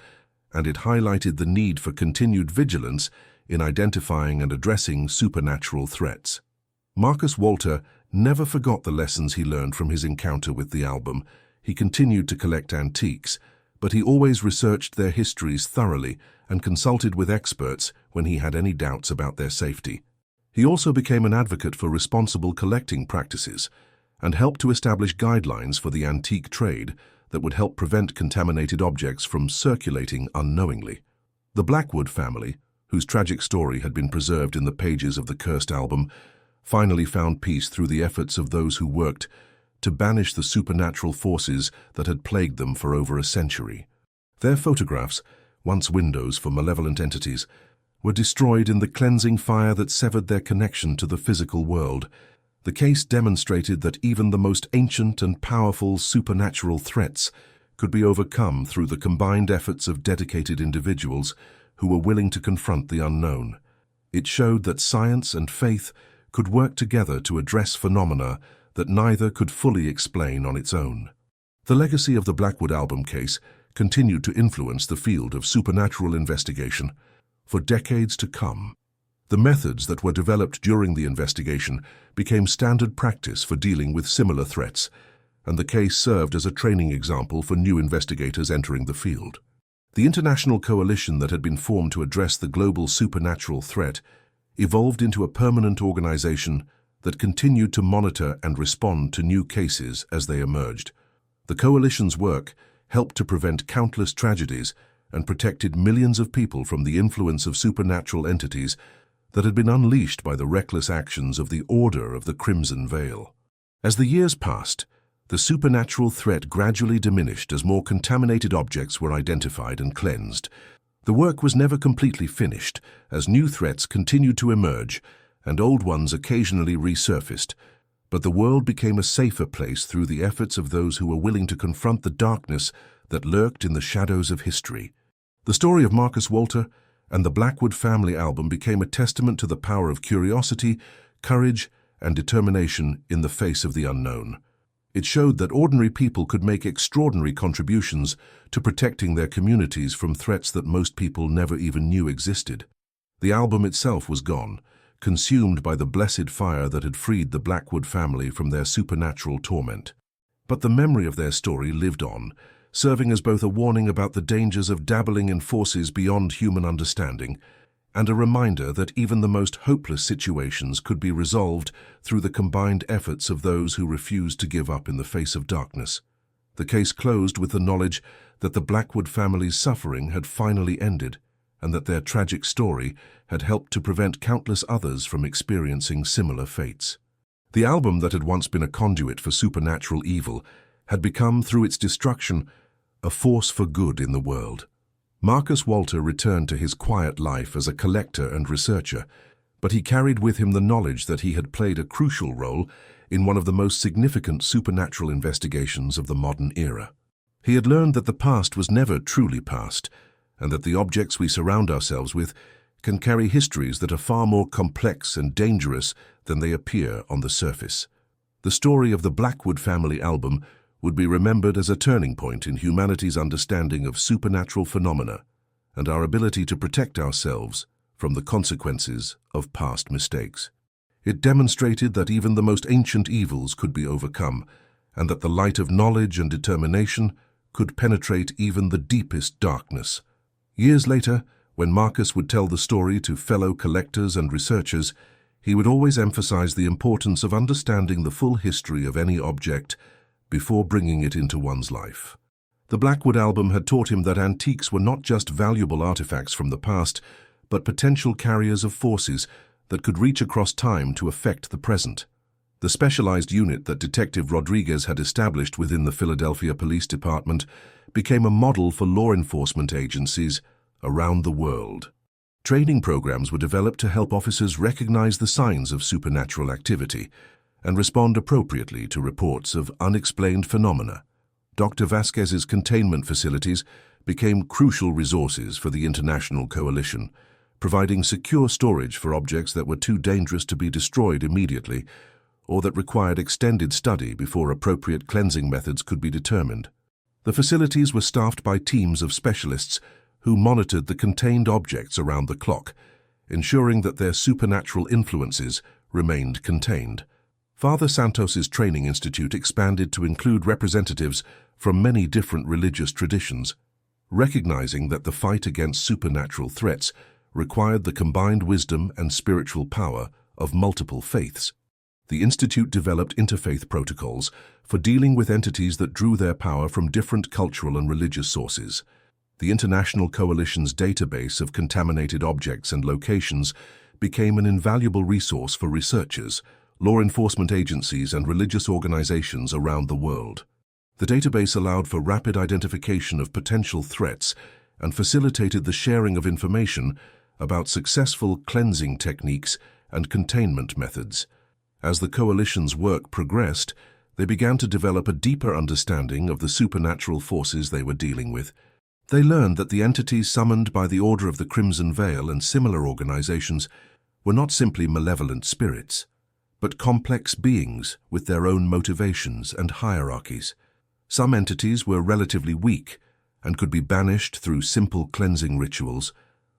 and it highlighted the need for continued vigilance in identifying and addressing supernatural threats. Marcus Walter never forgot the lessons he learned from his encounter with the album. He continued to collect antiques, but he always researched their histories thoroughly and consulted with experts when he had any doubts about their safety. He also became an advocate for responsible collecting practices and helped to establish guidelines for the antique trade that would help prevent contaminated objects from circulating unknowingly. The Blackwood family, whose tragic story had been preserved in the pages of the cursed album, finally found peace through the efforts of those who worked to banish the supernatural forces that had plagued them for over a century. Their photographs, once windows for malevolent entities, were destroyed in the cleansing fire that severed their connection to the physical world. The case demonstrated that even the most ancient and powerful supernatural threats could be overcome through the combined efforts of dedicated individuals who were willing to confront the unknown. It showed that science and faith could work together to address phenomena that neither could fully explain on its own. The legacy of the Blackwood album case continued to influence the field of supernatural investigation for decades to come. The methods that were developed during the investigation became standard practice for dealing with similar threats, and the case served as a training example for new investigators entering the field. The international coalition that had been formed to address the global supernatural threat evolved into a permanent organization that continued to monitor and respond to new cases as they emerged. The coalition's work helped to prevent countless tragedies and protected millions of people from the influence of supernatural entities that had been unleashed by the reckless actions of the Order of the Crimson Veil. As the years passed, the supernatural threat gradually diminished as more contaminated objects were identified and cleansed. The work was never completely finished, as new threats continued to emerge and old ones occasionally resurfaced, but the world became a safer place through the efforts of those who were willing to confront the darkness that lurked in the shadows of history. The story of Marcus Walter and the Blackwood family album became a testament to the power of curiosity, courage, and determination in the face of the unknown. It showed that ordinary people could make extraordinary contributions to protecting their communities from threats that most people never even knew existed. The album itself was gone, consumed by the blessed fire that had freed the Blackwood family from their supernatural torment. But the memory of their story lived on, serving as both a warning about the dangers of dabbling in forces beyond human understanding and a reminder that even the most hopeless situations could be resolved through the combined efforts of those who refused to give up in the face of darkness. The case closed with the knowledge that the Blackwood family's suffering had finally ended, and that their tragic story had helped to prevent countless others from experiencing similar fates. The album that had once been a conduit for supernatural evil had become, through its destruction, a force for good in the world. Marcus Walter returned to his quiet life as a collector and researcher, but he carried with him the knowledge that he had played a crucial role in one of the most significant supernatural investigations of the modern era. He had learned that the past was never truly past, and that the objects we surround ourselves with can carry histories that are far more complex and dangerous than they appear on the surface. The story of the Blackwood family album would be remembered as a turning point in humanity's understanding of supernatural phenomena and our ability to protect ourselves from the consequences of past mistakes. It demonstrated that even the most ancient evils could be overcome, and that the light of knowledge and determination could penetrate even the deepest darkness. Years later, when Marcus would tell the story to fellow collectors and researchers, he would always emphasize the importance of understanding the full history of any object before bringing it into one's life. The Blackwood album had taught him that antiques were not just valuable artifacts from the past, but potential carriers of forces that could reach across time to affect the present. The specialized unit that Detective Rodriguez had established within the Philadelphia Police Department became a model for law enforcement agencies around the world. Training programs were developed to help officers recognize the signs of supernatural activity and respond appropriately to reports of unexplained phenomena. Dr. Vasquez's containment facilities became crucial resources for the international coalition, providing secure storage for objects that were too dangerous to be destroyed immediately or that required extended study before appropriate cleansing methods could be determined. The facilities were staffed by teams of specialists who monitored the contained objects around the clock, ensuring that their supernatural influences remained contained. Father Santos's training institute expanded to include representatives from many different religious traditions, recognizing that the fight against supernatural threats required the combined wisdom and spiritual power of multiple faiths. The institute developed interfaith protocols for dealing with entities that drew their power from different cultural and religious sources. The International Coalition's database of contaminated objects and locations became an invaluable resource for researchers, law enforcement agencies, and religious organizations around the world. The database allowed for rapid identification of potential threats and facilitated the sharing of information about successful cleansing techniques and containment methods. As the coalition's work progressed, they began to develop a deeper understanding of the supernatural forces they were dealing with. They learned that the entities summoned by the Order of the Crimson Veil and similar organizations were not simply malevolent spirits, but complex beings with their own motivations and hierarchies. Some entities were relatively weak and could be banished through simple cleansing rituals,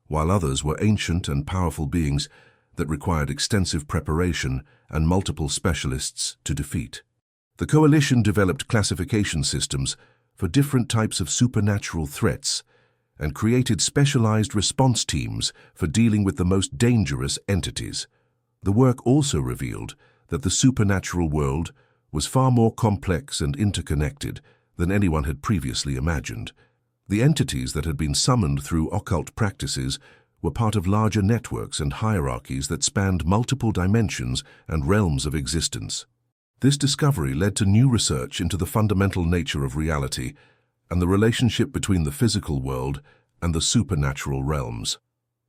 while others were ancient and powerful beings that required extensive preparation and multiple specialists to defeat. The coalition developed classification systems for different types of supernatural threats and created specialized response teams for dealing with the most dangerous entities. The work also revealed that the supernatural world was far more complex and interconnected than anyone had previously imagined. The entities that had been summoned through occult practices were part of larger networks and hierarchies that spanned multiple dimensions and realms of existence. This discovery led to new research into the fundamental nature of reality and the relationship between the physical world and the supernatural realms.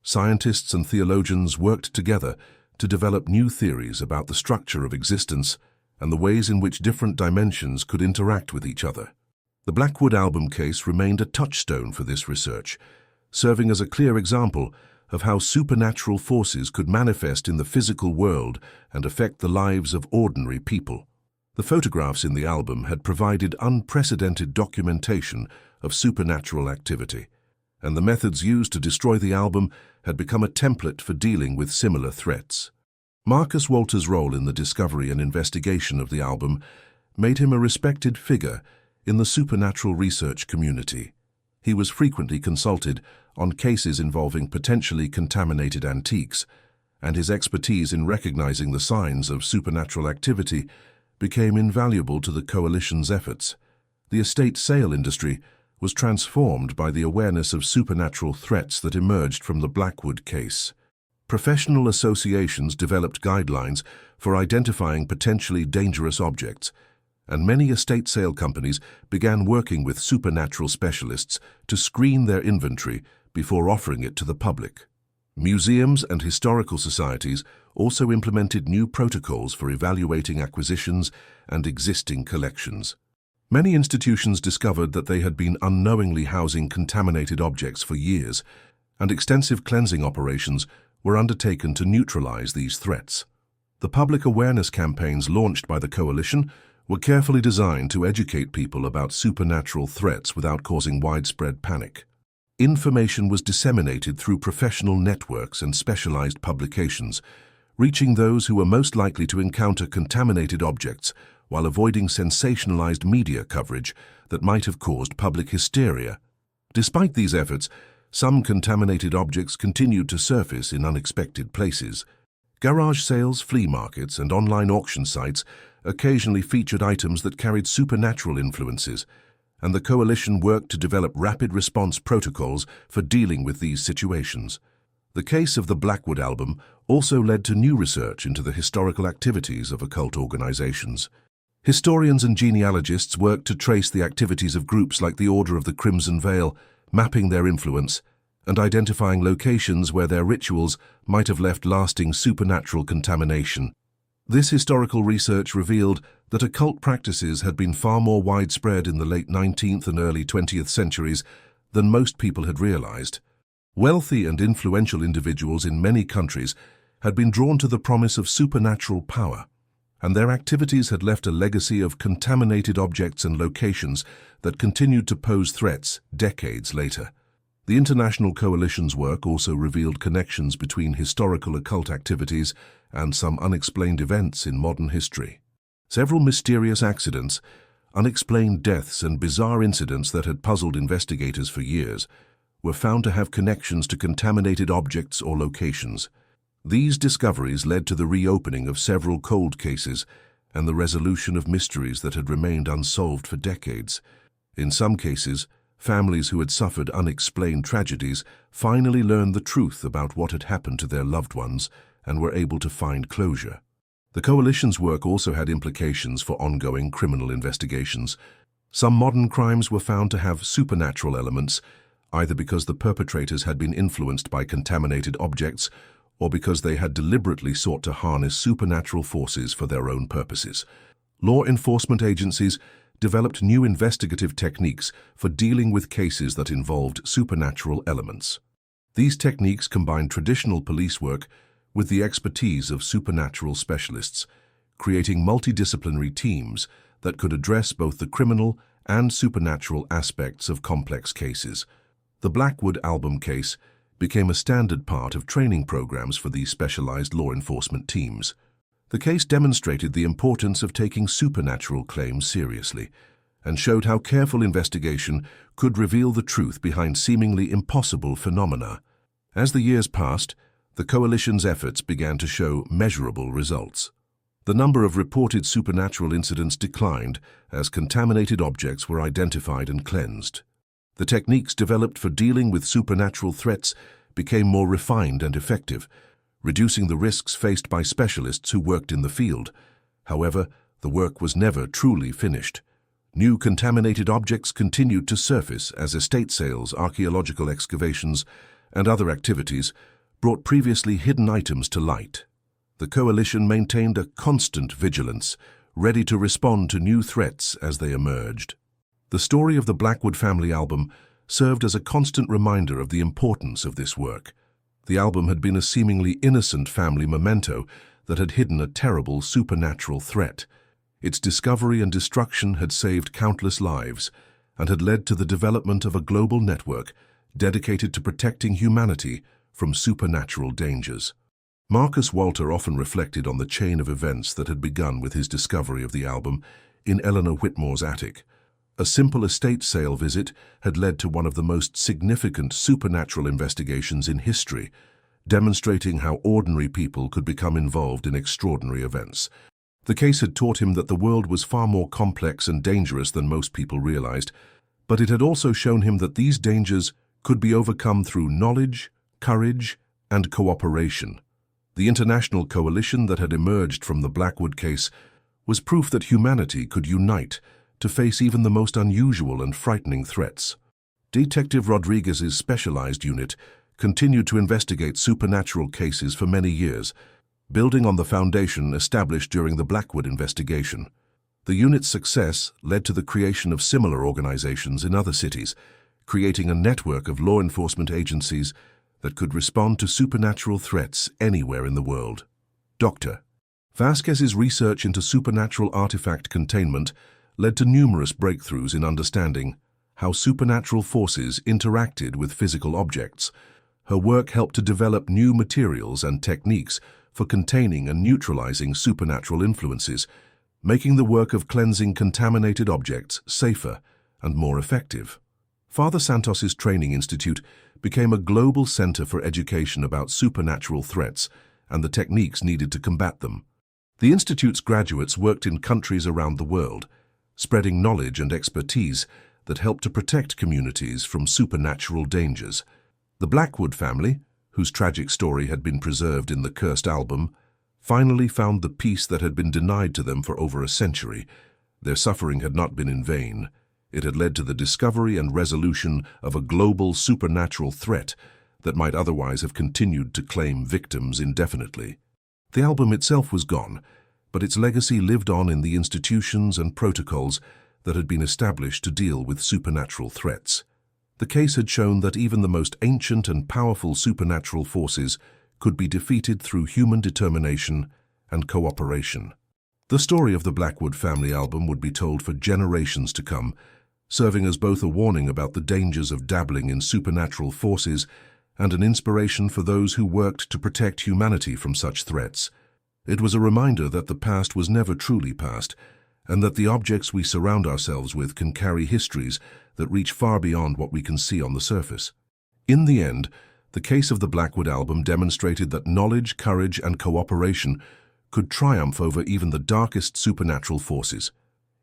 Scientists and theologians worked together to develop new theories about the structure of existence and the ways in which different dimensions could interact with each other. The Blackwood album case remained a touchstone for this research, serving as a clear example of how supernatural forces could manifest in the physical world and affect the lives of ordinary people. The photographs in the album had provided unprecedented documentation of supernatural activity, and the methods used to destroy the album had become a template for dealing with similar threats. Marcus Walter's role in the discovery and investigation of the album made him a respected figure in the supernatural research community. He was frequently consulted on cases involving potentially contaminated antiques, and his expertise in recognizing the signs of supernatural activity became invaluable to the coalition's efforts. The estate sale industry was transformed by the awareness of supernatural threats that emerged from the Blackwood case. Professional associations developed guidelines for identifying potentially dangerous objects, and many estate sale companies began working with supernatural specialists to screen their inventory before offering it to the public. Museums and historical societies also implemented new protocols for evaluating acquisitions and existing collections. Many institutions discovered that they had been unknowingly housing contaminated objects for years, and extensive cleansing operations were undertaken to neutralize these threats. The public awareness campaigns launched by the coalition were carefully designed to educate people about supernatural threats without causing widespread panic. Information was disseminated through professional networks and specialized publications, reaching those who were most likely to encounter contaminated objects while avoiding sensationalized media coverage that might have caused public hysteria. Despite these efforts, some contaminated objects continued to surface in unexpected places. Garage sales, flea markets, and online auction sites occasionally featured items that carried supernatural influences, and the coalition worked to develop rapid response protocols for dealing with these situations. The case of the Blackwood album also led to new research into the historical activities of occult organizations. Historians and genealogists worked to trace the activities of groups like the Order of the Crimson Veil, mapping their influence and identifying locations where their rituals might have left lasting supernatural contamination. This historical research revealed that occult practices had been far more widespread in the late 19th and early 20th centuries than most people had realized. Wealthy and influential individuals in many countries had been drawn to the promise of supernatural power, and their activities had left a legacy of contaminated objects and locations that continued to pose threats decades later. The International Coalition's work also revealed connections between historical occult activities and some unexplained events in modern history. Several mysterious accidents, unexplained deaths, and bizarre incidents that had puzzled investigators for years were found to have connections to contaminated objects or locations. These discoveries led to the reopening of several cold cases and the resolution of mysteries that had remained unsolved for decades. In some cases, families who had suffered unexplained tragedies finally learned the truth about what had happened to their loved ones and were able to find closure. The coalition's work also had implications for ongoing criminal investigations. Some modern crimes were found to have supernatural elements, either because the perpetrators had been influenced by contaminated objects or because they had deliberately sought to harness supernatural forces for their own purposes. Law enforcement agencies developed new investigative techniques for dealing with cases that involved supernatural elements. These techniques combined traditional police work with the expertise of supernatural specialists, creating multidisciplinary teams that could address both the criminal and supernatural aspects of complex cases. The Blackwood album case became a standard part of training programs for these specialized law enforcement teams. The case demonstrated the importance of taking supernatural claims seriously and showed how careful investigation could reveal the truth behind seemingly impossible phenomena. As the years passed, the coalition's efforts began to show measurable results. The number of reported supernatural incidents declined as contaminated objects were identified and cleansed. The techniques developed for dealing with supernatural threats became more refined and effective, reducing the risks faced by specialists who worked in the field. However, the work was never truly finished. New contaminated objects continued to surface as estate sales, archaeological excavations, and other activities brought previously hidden items to light. The coalition maintained a constant vigilance, ready to respond to new threats as they emerged. The story of the Blackwood family album served as a constant reminder of the importance of this work. The album had been a seemingly innocent family memento that had hidden a terrible supernatural threat. Its discovery and destruction had saved countless lives and had led to the development of a global network dedicated to protecting humanity from supernatural dangers. Marcus Walter often reflected on the chain of events that had begun with his discovery of the album in Eleanor Whitmore's attic. A simple estate sale visit had led to one of the most significant supernatural investigations in history, demonstrating how ordinary people could become involved in extraordinary events. The case had taught him that the world was far more complex and dangerous than most people realized, but it had also shown him that these dangers could be overcome through knowledge, courage, and cooperation. The international coalition that had emerged from the Blackwood case was proof that humanity could unite to face even the most unusual and frightening threats. Detective Rodriguez's specialized unit continued to investigate supernatural cases for many years, building on the foundation established during the Blackwood investigation. The unit's success led to the creation of similar organizations in other cities, creating a network of law enforcement agencies that could respond to supernatural threats anywhere in the world. Dr. Vasquez's research into supernatural artifact containment led to numerous breakthroughs in understanding how supernatural forces interacted with physical objects. Her work helped to develop new materials and techniques for containing and neutralizing supernatural influences, making the work of cleansing contaminated objects safer and more effective. Father Santos's training institute became a global center for education about supernatural threats and the techniques needed to combat them. The institute's graduates worked in countries around the world, spreading knowledge and expertise that helped to protect communities from supernatural dangers. The Blackwood family, whose tragic story had been preserved in the cursed album, finally found the peace that had been denied to them for over a century. Their suffering had not been in vain. It had led to the discovery and resolution of a global supernatural threat that might otherwise have continued to claim victims indefinitely. The album itself was gone, but its legacy lived on in the institutions and protocols that had been established to deal with supernatural threats. The case had shown that even the most ancient and powerful supernatural forces could be defeated through human determination and cooperation. The story of the Blackwood family album would be told for generations to come, serving as both a warning about the dangers of dabbling in supernatural forces and an inspiration for those who worked to protect humanity from such threats. It was a reminder that the past was never truly past, and that the objects we surround ourselves with can carry histories that reach far beyond what we can see on the surface. In the end, the case of the Blackwood album demonstrated that knowledge, courage, and cooperation could triumph over even the darkest supernatural forces.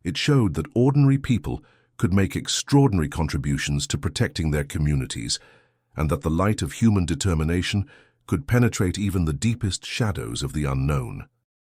It showed that ordinary people could make extraordinary contributions to protecting their communities, and that the light of human determination could penetrate even the deepest shadows of the unknown.